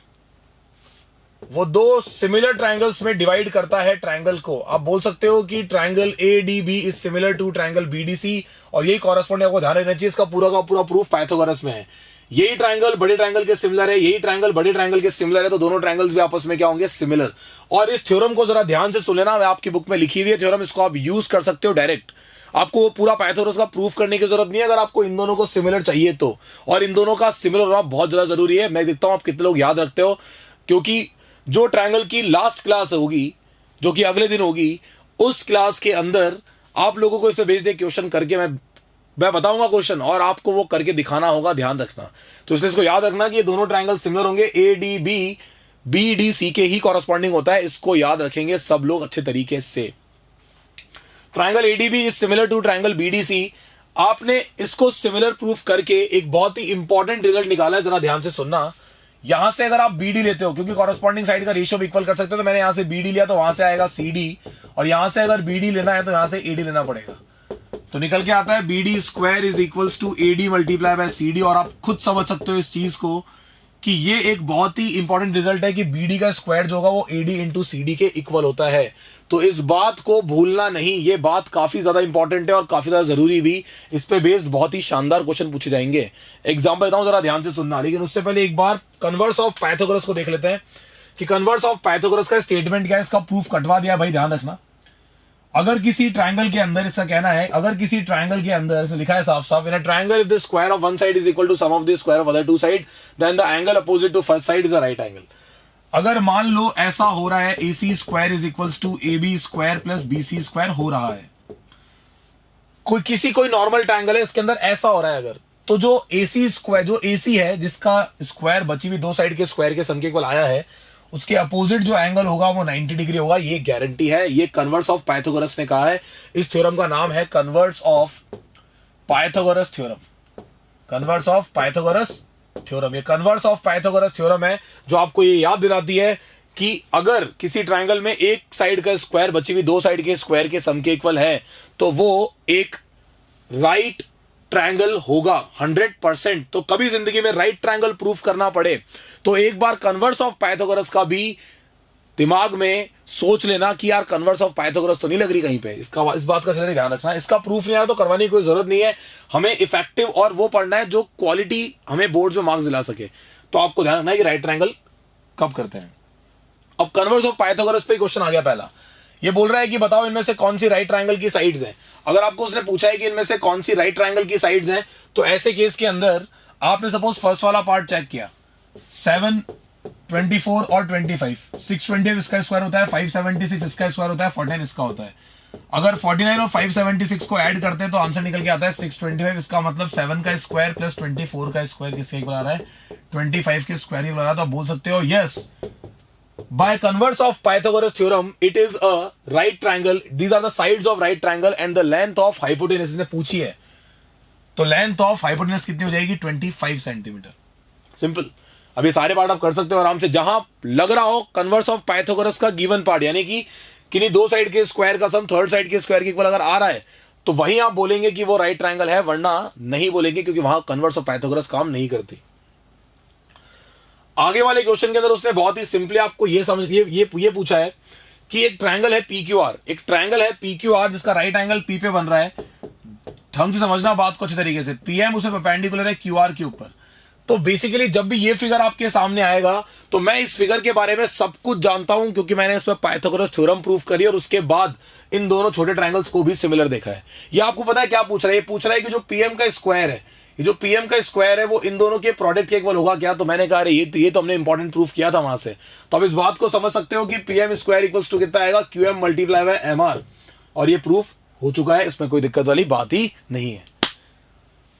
वो दो सिमिलर ट्रायंगल्स में डिवाइड करता है ट्रायंगल को। आप बोल सकते हो कि triangle ADB is similar to triangle BDC, और यही कॉरेस्पॉन्डिंग आपको ध्यान रखना चाहिए। इसका पूरा का पूरा प्रूफ पाइथागोरस में है। यही ट्रायंगल बड़े ट्रायंगल के सिमिलर है, यही ट्रायंगल बड़े ट्रायंगल के सिमिलर है, तो दोनों ट्रायंगल्स भी आपस में क्या होंगे, सिमिलर। और इस थ्योरम को जरा ध्यान से सुन लेना, आपकी बुक में लिखी हुई है थ्योरम, इसको आप यूज कर सकते हो डायरेक्ट। आपको पूरा पाइथागोरस का प्रूफ करने की जरूरत नहीं है अगर आपको इन दोनों को सिमिलर चाहिए तो। और इन दोनों का सिमिलर होना बहुत ज्यादा जरूरी है। मैं देखता हूं आप कितने लोग याद रखते हो, क्योंकि जो ट्रायंगल की लास्ट क्लास होगी, जो कि अगले दिन होगी, उस क्लास के अंदर आप लोगों को इस पे भेज दे क्वेश्चन करके, मैं बताऊंगा क्वेश्चन और आपको वो करके दिखाना होगा, ध्यान रखना। तो इसलिए इसको याद रखना कि ये दोनों ट्रायंगल सिमिलर होंगे, ADB BDC के ही कॉरेस्पॉन्डिंग होता है। इसको याद रखेंगे सब लोग अच्छे तरीके से। Triangle ADB is similar to triangle BDC। आपने इसको सिमिलर प्रूफ करके एक बहुत ही इंपॉर्टेंट रिजल्ट निकाला है, जरा ध्यान से सुनना। यहां से अगर आप BD लेते हो, क्योंकि कॉरेस्पॉन्डिंग साइड का रेशियो भी इक्वल कर सकते हो, तो मैंने यहां से BD लिया तो वहां से आएगा CD, और यहां से अगर BD लेना है तो यहां से AD लेना पड़ेगा। तो निकल के आता है BD square is equals to AD multiply by CD। और आप खुद समझ सकते हो इस चीज को कि ये एक बहुत ही इंपॉर्टेंट रिजल्ट है कि BD का स्क्वायर जो होगा वो AD इंटू CD के इक्वल होता है। तो इस बात को भूलना नहीं, ये बात काफी ज्यादा इंपॉर्टेंट है और काफी ज्यादा जरूरी भी। इस पे बेस्ड बहुत ही शानदार क्वेश्चन पूछे जाएंगे। एग्जांपल बताऊं, जरा ध्यान से सुनना। लेकिन उससे पहले एक बार कन्वर्स ऑफ पाइथागोरस को देख लेते हैं कि कन्वर्स ऑफ पाइथागोरस का स्टेटमेंट क्या है। इसका प्रूफ कटवा दिया भाई, ध्यान रखना। अगर किसी ट्रायंगल के अंदर, इसका कहना है अगर किसी ट्रायंगल के अंदर से लिखा है साफ साफ, in a triangle if the square of one side is equal to sum of the square of other two side, then the angle opposite to first side is a right angle. अगर मान लो ऐसा हो रहा है, AC square is equals to AB square plus BC square हो रहा है, कोई नॉर्मल ट्रायंगल है, इसके अंदर ऐसा हो रहा है अगर, तो जो AC स्क्वायर, जो AC है जिसका स्क्वायर बची हुई दो साइड के स्क्वायर के सम के इक्वल आया है, उसके अपोजिट जो एंगल होगा वो 90 डिग्री होगा। ये गारंटी है, ये कन्वर्स ऑफ पाइथागोरस ने कहा है। इस थ्योरम का नाम है converse of Pythagoras theorem. Converse of Pythagoras theorem, ये कन्वर्स ऑफ पाइथागोरस थ्योरम है जो आपको ये याद दिलाती है कि अगर किसी ट्रायंगल में एक साइड का स्क्वायर बची हुई दो साइड के स्क्वायर के सम के इक्वल है तो वो एक राइट ट्रायंगल होगा 100%। तो कभी जिंदगी में राइट ट्रायंगल प्रूफ करना पड़े तो एक बार कन्वर्स ऑफ पाइथागोरस का भी दिमाग में सोच लेना कि यार कन्वर्स ऑफ पाइथागोरस तो नहीं लग रही कहीं पे। इस बात का ध्यान रखना। इसका प्रूफ नहीं आया तो करवाने की कोई जरूरत नहीं है। हमें इफेक्टिव और वो पढ़ना है जो क्वालिटी हमें बोर्ड में मार्क्स दिला सके। तो आपको ध्यान रखना है कि राइट ट्रायंगल कब करते हैं। अब कन्वर्स ऑफ पाइथागोरस पे क्वेश्चन आ गया पहला। ये बोल रहा है कि बताओ इनमें से कौन सी राइट ट्रायंगल की साइड्स हैं। अगर आपको उसने पूछा है कि इनमें से कौन सी राइट ट्रायंगल की साइड्स हैं, तो ऐसे केस के अंदर आपने सपोज फर्स्ट वाला पार्ट चेक किया, 7, 24 और 25, 620 इसका स्क्वायर होता है, 576 इसका स्क्वायर होता है, 49 इसका होता है। अगर 49 और 576 को ऐड करते हैं तो आंसर निकल के आता है 625। इसका मतलब 7 का स्क्वायर प्लस 24 का स्क्वायर किसके इक्वल आ रहा है, 25 के स्क्वायर इक्वल आ रहा है। तो आप बोल सकते हो yes, by converse of Pythagoras theorem it is a right triangle, these are the sides of right triangle and the length of hypotenuse ने पूछी है, तो लेंथ ऑफ हाइपोटेनस कितनी हो जाएगी 25 सेंटीमीटर। सिंपल। अभी सारे पार्ट आप कर सकते हो आराम से। जहां लग रहा हो कन्वर्स ऑफ पाइथागोरस का गिवन पार्ट, यानी कि किन्हीं दो साइड के स्क्वायर का सम थर्ड साइड के स्क्वायर के इक्वल अगर आ रहा है तो वहीं आप बोलेंगे कि वो राइट ट्रायंगल है, वरना नहीं बोलेंगे क्योंकि वहां कन्वर्स ऑफ पाइथागोरस काम नहीं करती। आगे वाले क्वेश्चन के अंदर उसने बहुत ही सिंपली आपको ये समझ ये पूछा है कि एक ट्रायंगल है PQR, एक ट्रायंगल है PQR जिसका राइट एंगल P पे बन रहा है। ढंग से समझना बात को अच्छे तरीके से। PM उसे परपेंडिकुलर है QR के ऊपर। तो बेसिकली जब भी ये फिगर आपके सामने आएगा तो मैं इस फिगर के बारे में सब कुछ जानता हूं क्योंकि मैंने इस पर पाइथागोरस थ्योरम प्रूफ करी और उसके बाद इन दोनों छोटे ट्रायंगल्स को भी सिमिलर देखा है। ये आपको पता है क्या पूछ रहा है, ये पूछ रहा है कि जो PM का स्क्वायर है, ये जो PM का स्क्वायर है वो इन दोनों के प्रोडक्ट के इक्वल होगा क्या। तो मैंने कहा ये तो हमने इंपॉर्टेंट प्रूफ किया था वहां से। तो अब इस बात को समझ सकते हो कि PM स्क्वायर इक्वल्स टू कितना आएगा, QM मल्टीप्लाई बाय MR। और ये प्रूफ हो चुका है, इसमें कोई दिक्कत वाली बात ही नहीं है।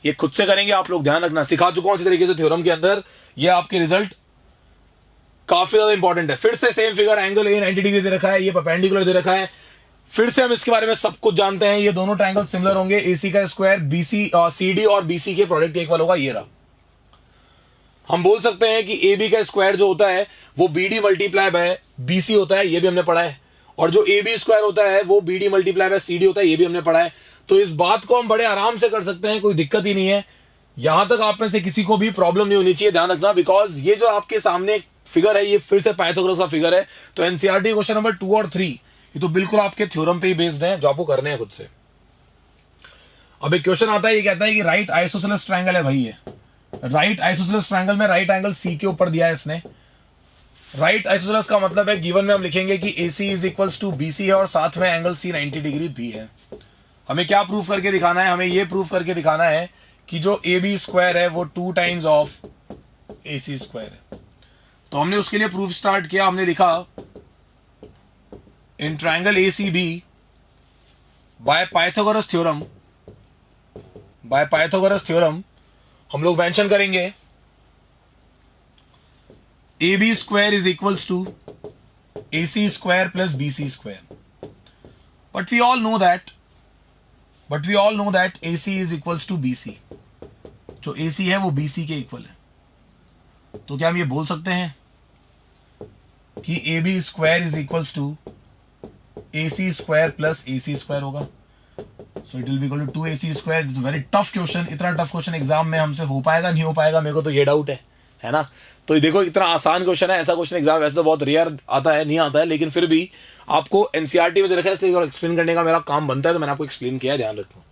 ये खुद से करेंगे आप लोग, ध्यान रखना। सिखा चुका हूं अच्छी तरीके से थ्योरम के अंदर। ये आपके रिजल्ट काफी ज्यादा इंपॉर्टेंट है। फिर से same figure, angle A 90 degree दे रखा है, ये परपेंडिकुलर दे रखा है। फिर से हम इसके बारे में सब कुछ जानते हैं। ये दोनों ट्रायंगल सिमिलर होंगे। AC का स्क्वायर CD और BC के प्रोडक्ट इक्वल होगा। ये रहा। हम बोल सकते हैं कि AB का स्क्वायर जो होता है वो BD मल्टीप्लाई बाय BC होता है, ये भी हमने पढ़ा है। और जो ए बी स्क्वायर होता है वो B D multiply by C D होता है, ये भी हमने पढ़ा है। तो इस बात को हम बड़े आराम से कर सकते हैं, कोई दिक्कत ही नहीं है। यहां तक आप में से किसी को भी प्रॉब्लम नहीं होनी चाहिए, ध्यान रखना, बिकॉज ये जो आपके सामने फिगर है ये फिर से पाइथागोरस का फिगर है। तो एनसीईआरटी क्वेश्चन नंबर 2 और 3 ये तो बिल्कुल आपके थ्योरम पे ही बेस्ड है, जो आपको करने हैं खुद से। अब एक क्वेश्चन आता है, ये कहता है कि राइट आइसोसेलेस ट्रायंगल है भाई, ये राइट आइसोसेलेस ट्रायंगल में राइट एंगल सी के ऊपर दिया है इसने। राइट आइसोसेलेस का मतलब है गिवन में हम लिखेंगे कि AC is equals to BC है और साथ में एंगल C 90 डिग्री भी है। हमें क्या प्रूफ करके दिखाना है? हमें ये प्रूफ करके दिखाना है कि जो AB स्क्वायर है वो 2 टाइम्स ऑफ AC स्क्वायर है। तो हमने उसके लिए प्रूफ स्टार्ट किया, हमने लिखा इन ट्रायंगल ACB बाय पाइथागोरस थ्योरम हम लोग मेंशन करेंगे AB square is equals to AC square plus BC square. But we all know that AC is equals to BC। जो AC है वो BC के इक्वल है। तो क्या हम ये बोल सकते हैं कि AB square is equals to AC square plus AC square होगा? So it will be equal to 2AC square. It's very tough question. इतना टफ क्वेश्चन एग्जाम में हमसे हो पाएगा नहीं हो पाएगा, मेरे को तो ये डाउट है ना। तो देखो इतना आसान क्वेश्चन है, ऐसा क्वेश्चन एग्जाम वैसे तो बहुत रेयर आता है, नहीं आता है, लेकिन फिर भी आपको एनसीईआरटी में दे रखा है इसलिए एक्सप्लेन करने का मेरा काम बनता है, तो मैंने आपको एक्सप्लेन किया है, ध्यान रखो।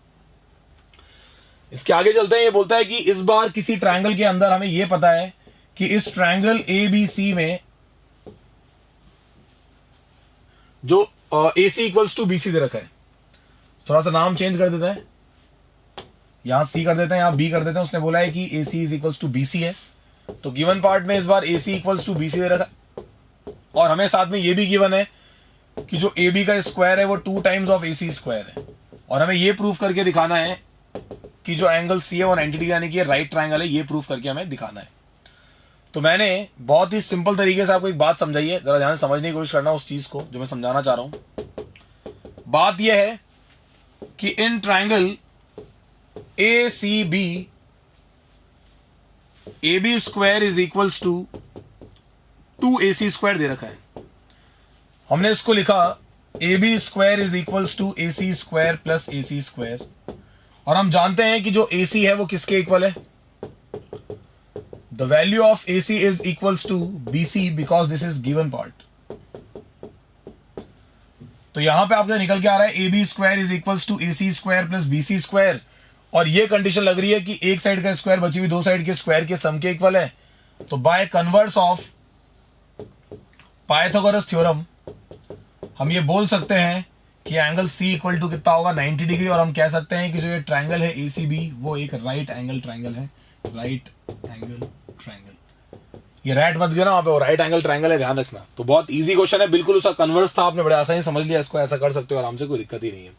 इसके आगे चलते हैं। ये बोलता है कि इस बार किसी ट्रायंगल के अंदर हमें ये पता है कि इस ट्रायंगल ABC में जो AC इक्वल्स टू BC दे रखा है। थोड़ा सा नाम चेंज कर देता है, यहां C कर देते हैं, यहां B कर देते हैं। उसने बोला है कि AC is equals to BC है। तो गिवन पार्ट में इस बार AC इक्वल्स टू BC दे रखा है और हमें साथ में ये भी गिवन है कि जो AB का स्क्वायर है वो 2 टाइम्स ऑफ AC स्क्वायर है। और हमें ये प्रूफ करके दिखाना है कि जो एंगल C है वो 90 डिग्री यानी कि राइट ट्रायंगल है, ये प्रूफ करके हमें दिखाना है। तो मैंने बहुत ही सिंपल तरीके से आपको एक बात समझाई है, जरा ध्यान से समझने की कोशिश करना उस चीज को जो मैं समझाना चाह रहा हूं। बात यह है कि in triangle ACB AB square is equals to 2AC square दे रखा है। हमने इसको लिखा AB square is equals to AC square plus AC square. और हम जानते हैं कि जो AC है वो किसके इक्वल है? The value of AC is equals to BC because this is given part. तो यहां पे आपको निकल के आ रहा है AB square is equals to AC square plus BC square. और ये कंडीशन लग रही है कि एक साइड का स्क्वायर बची हुई दो साइड के स्क्वायर के सम के इक्वल है। तो by converse of Pythagoras theorem हम ये बोल सकते हैं कि एंगल C इक्वल टू कितना होगा? 90 डिग्री। और हम कह सकते हैं कि जो ये ट्रायंगल है ACB वो एक राइट एंगल ट्रायंगल है। राइट एंगल ट्रायंगल, ये राइट मत गया ना वहां पे, वो राइट एंगल ट्रायंगल है, ध्यान रखना। तो बहुत इजी क्वेश्चन है, बिल्कुल उसका कन्वर्स था, आपने बड़े आसानी समझ लिया इसको, ऐसा कर सकते हो आराम से, कोई दिक्कत ही नहीं है।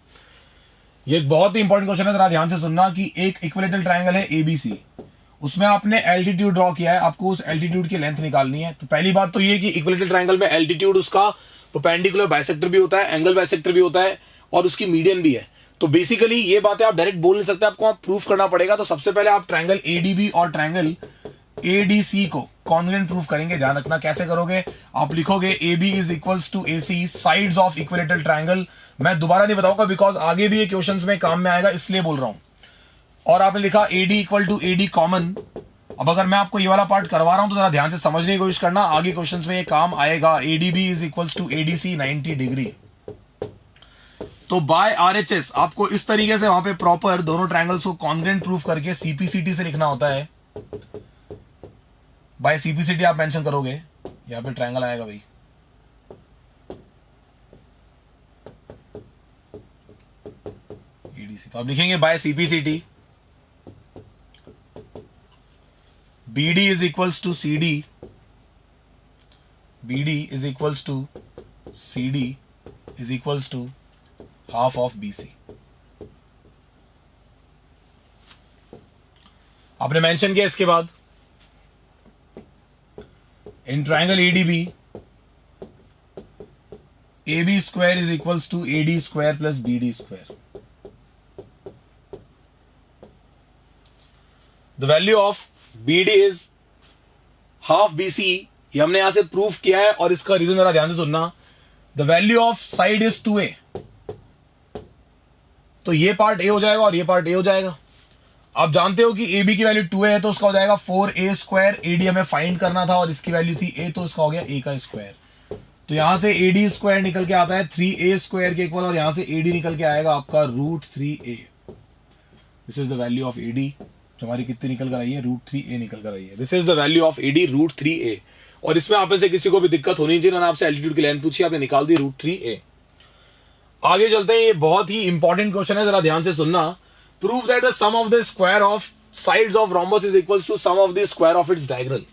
ये एक बहुत ही इंपॉर्टेंट क्वेश्चन है, जरा ध्यान से सुनना कि एक इक्विलेटरल ट्रायंगल है ABC, उसमें आपने एल्टीट्यूड ड्रॉ किया है, आपको उस एल्टीट्यूड की लेंथ निकालनी है। तो पहली बात तो ये कि इक्विलेटरल ट्रायंगल में एल्टीट्यूड उसका परपेंडिकुलर बाइसेक्टर भी होता है, एंगल बाइसेक्टर भी होता है और उसकी मीडियन भी है। तो बेसिकली ये बातें आप डायरेक्ट बोल नहीं सकते, आपको आप प्रूफ करना पड़ेगा। तो सबसे पहले आप ट्रायंगल ADB और ट्रायंगल ADC को कॉन्ग्रुएंट प्रूफ करेंगे। ध्यान रखना कैसे करोगे, आप लिखोगे AB is equals to AC sides of equilateral triangle. मैं दोबारा नहीं बताऊंगा बिकॉज आगे भी ये क्वेश्चंस में काम में आएगा, इसलिए बोल रहा हूं। और आपने लिखा AD equal to AD common. अब अगर मैं आपको ये वाला पार्ट करवा रहा हूं तो जरा ध्यान से समझने की कोशिश करना, आगे क्वेश्चंस में ये काम आएगा। ADB is equals to ADC 90 degree. तो बाय RHS आपको इस तरीके से वहां पे प्रॉपर दोनों ट्रायंगल्स को कॉन्ग्रुएंट प्रूफ करके CPCT से लिखना होता है। बाय CPCT आप मेंशन करोगे, यहां पे ट्रायंगल आएगा भाई, ADC। तो आप लिखेंगे बाय CPCT BD is equals to CD, BD is equals to CD is equals to half of BC। आपने मेंशन किया इसके बाद in triangle ADB AB square is equals to AD square plus BD square. The value of BD is half BC, ये हमने यहां से proof किया है। और इसका रीजन जरा ध्यान से सुनना, the value of side is 2a, तो ये पार्ट a हो जाएगा और ये पार्ट a हो जाएगा। आप जानते हो कि ab की वैल्यू 2a है तो उसका हो जाएगा 4a स्क्वायर। ad हमें फाइंड करना था और इसकी वैल्यू थी a, तो उसका हो गया a का स्क्वायर। तो यहां से ad स्क्वायर निकल के आता है 3a स्क्वायर के इक्वल, और यहां से ad निकल के आएगा आपका √3a। This is the value of ad, जो हमारी कितनी निकल कर आई है, √3a निकल कर आई है। This is the value of ad √3a। और इसमें आप में से किसी को भी दिक्कत होनी चाहिए ना, आपसे एल्टीट्यूड की लेंथ पूछी, आपने निकाल दी √3a। आगे चलते हैं, ये बहुत ही इंपॉर्टेंट क्वेश्चन है, जरा ध्यान से सुनना। Prove that the sum of the square of sides of rhombus is equals to sum of the square of its diagonal.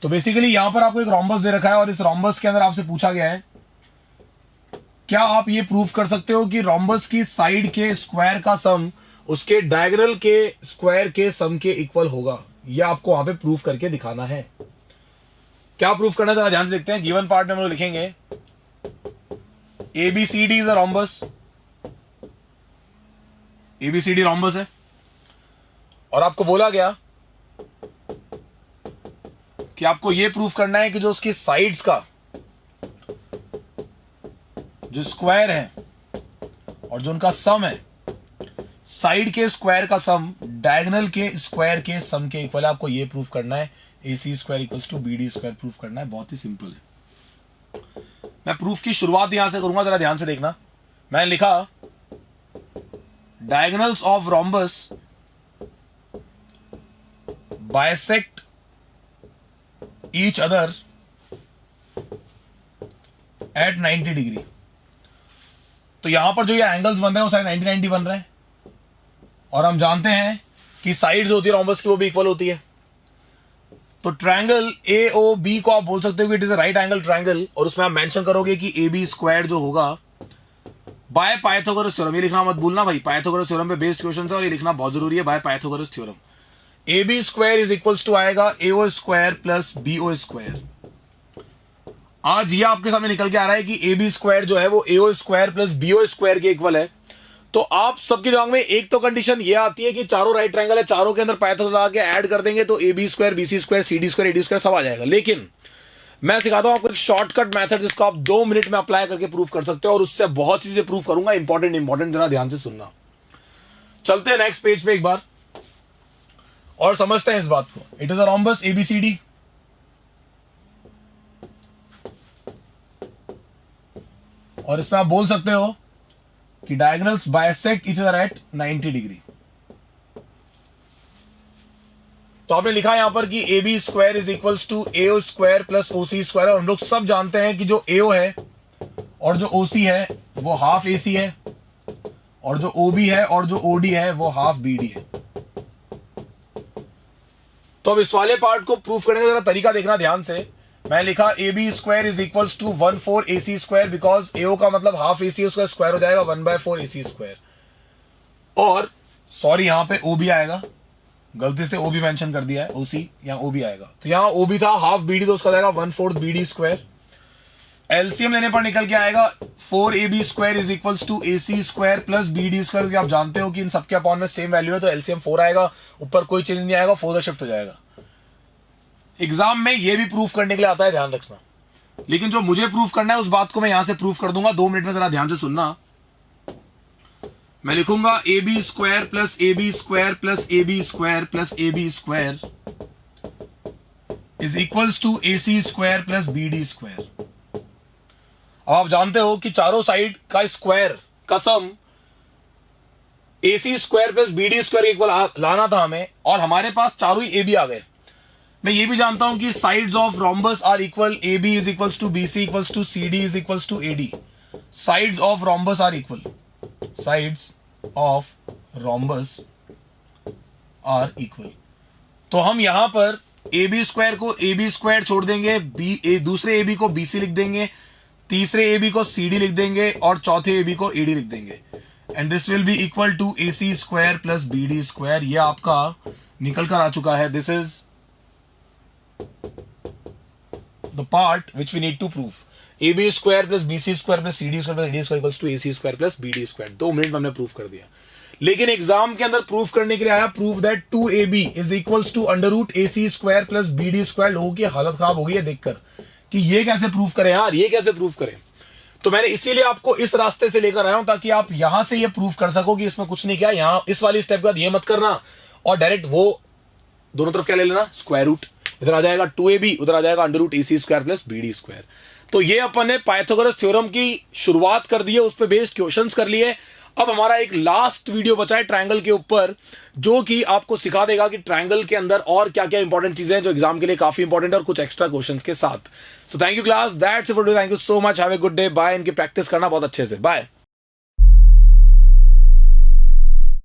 तो बेसिकली यहां पर आपको एक रोम्बस दे रखा है और इस रोम्बस के अंदर आपसे पूछा गया है, क्या आप ये प्रूव कर सकते हो कि रोम्बस की साइड के स्क्वायर का सम उसके डायगोनल के स्क्वायर के सम के इक्वल होगा? ये आपको वहां पे प्रूव करके दिखाना है। क्या प्रूफ करना है जरा ध्यान से देखते हैं। गिवन पार्ट में हम लोग लिखेंगे ABCD is a rhombus, ABCD rhombus है, और आपको बोला गया कि आपको यह प्रूफ करना है कि जो उसकी साइड्स का जो स्क्वायर है और जो उनका सम है, साइड के स्क्वायर का सम डायगोनल के स्क्वायर के सम के इक्वल है। आपको यह प्रूफ करना है AC square equals to BD square proof करना है। बहुत ही सिंपल है। मैं प्रूफ की शुरुआत यहां से करूंगा, जरा ध्यान से देखना। मैंने लिखा diagonals of rhombus bisect each other at 90 degree. तो यहां पर जो ये एंगल्स बन रहे हैं वो सारे 90-90 बन रहे हैं, और हम जानते हैं कि साइड्स होती है रोम्बस की वो भी इक्वल होती है। तो ट्रायंगल AOB को आप बोल सकते हो कि it is a right angle triangle, और उसमें आप मेंशन करोगे कि AB स्क्वायर जो होगा बाय पाइथागोरस थ्योरम। ये लिखना मत भूलना भाई, पाइथागोरस थ्योरम पे बेस्ड क्वेश्चन है और ये लिखना बहुत जरूरी है, बाय Pythagoras theorem. AB square is equals to आएगा AO square plus BO square. आज ये आपके सामने निकल के आ रहा है कि AB स्क्वायर जो है वो AO square plus BO square के इक्वल है। तो आप सबके दिमाग में एक तो कंडीशन ये आती है कि चारों राइट ट्रायंगल है, चारों के अंदर पाइथागोरस लगा के ऐड कर देंगे तो AB square BC square CD square AD square सब आ जाएगा। लेकिन मैं सिखाता हूं आपको एक शॉर्टकट मेथड जिसको आप 2 मिनट में अप्लाई करके प्रूफ कर सकते हो, और उससे बहुत चीजें प्रूफ करूंगा। इंपॉर्टेंट जरा ध्यान से सुनना। चलते हैं नेक्स्ट पेज पे एक बार और समझते हैं इस बात को। It is a rhombus ABCD, और इसमें आप बोल सकते हो कि diagonals bisect each other at 90 degree. तो आपने लिखा यहां पर कि AB square is equals to AO square plus OC square, और हम लोग सब जानते हैं कि जो AO है और जो OC है वो हाफ AC है, और जो OB है और जो OD है वो हाफ BD है। तो अब इस वाले पार्ट को प्रूफ करने का जरा तरीका देखना ध्यान से। मैं लिखा AB square is equals to 1/4 AC square, because AO का मतलब हाफ AC है, उसका स्क्वायर हो जाएगा 1/4 AC स्क्वायर। और सॉरी यहां पे OB आएगा, गलती से OB मेंशन कर दिया है, OC यहां OB आएगा। तो यहां OB था हाफ BD, तो उसका जाएगा 1/4 BD स्क्वायर। एलसीएम लेने पर निकल के आएगा 4AB square is equals to AC square plus BD square, क्योंकि आप जानते हो कि इन सबके अपॉन में सेम वैल्यू है, तो एलसीएम 4 आएगा, ऊपर कोई चेंज नहीं आएगा, 4 शिफ्ट हो जाएगा। एग्जाम में ये भी प्रूफ करने के लिए आता है, ध्यान रखना। लेकिन जो मुझे प्रूफ करना है उस बात को मैं यहां से प्रूफ कर दूंगा 2 मिनट में, जरा ध्यान से सुनना। मैं लिखूंगा AB square plus AB square plus AB square plus AB square is equals to AC square plus BD square. अब आप जानते हो कि चारों साइड का स्क्वायर का सम AC square plus BD square equal लाना था हमें, और हमारे पास चारों ही AB आ गए। मैं ये भी जानता हूं कि sides of rhombus are equal, AB is equals to BC equals to CD is equals to AD। Sides of rhombus are equal, sides of rhombus are equal. तो हम यहां पर AB स्क्वायर को AB स्क्वायर छोड़ देंगे, दूसरे AB को BC लिख देंगे, तीसरे AB को CD लिख देंगे, और चौथे AB को AD लिख देंगे। And this will be equal to AC square plus BD square. ये आपका निकल कर आ चुका है। This is the part which we need to prove. AB square plus BC square plus CD square plus AD square equals to AC square plus BD square। 2 minute में हमने proof कर दिया। लेकिन एग्जाम के अंदर प्रूफ करने के लिए आया, proof that 2AB is equals to under root AC square plus BD square. लोगों की हालत खराब हो गई है देखकर कि ये कैसे प्रूफ करें यार, ये कैसे प्रूफ करें। तो मैंने इसीलिए आपको इस रास्ते से लेकर आया हूं ताकि आप यहां से ये प्रूव कर सको कि इसमें कुछ नहीं किया, यहां इस वाली स्टेप के बाद ये मत करना और डायरेक्ट वो दोनों तरफ क्या ले लेना, स्क्वायर रूट। इधर आ जाएगा 2ab, उधर आ जाएगा under root AC square plus BD square. तो ये अपन ने पाइथागोरस थ्योरम की शुरुआत कर दी है, उस पर बेस्ड क्वेश्चंस कर लिए। अब हमारा एक लास्ट वीडियो बचा है ट्रायंगल के ऊपर, जो कि आपको सिखा देगा कि ट्रायंगल के अंदर और क्या क्या इंपॉर्टेंट चीजें हैं जो एग्जाम के लिए काफी इंपॉर्टेंट है, और कुछ एक्स्ट्रा क्वेश्चंस के साथ। So thank you class, that's it for today, thank you so much, have a good day, bye. इनकी प्रैक्टिस करना बहुत अच्छे से, बाय।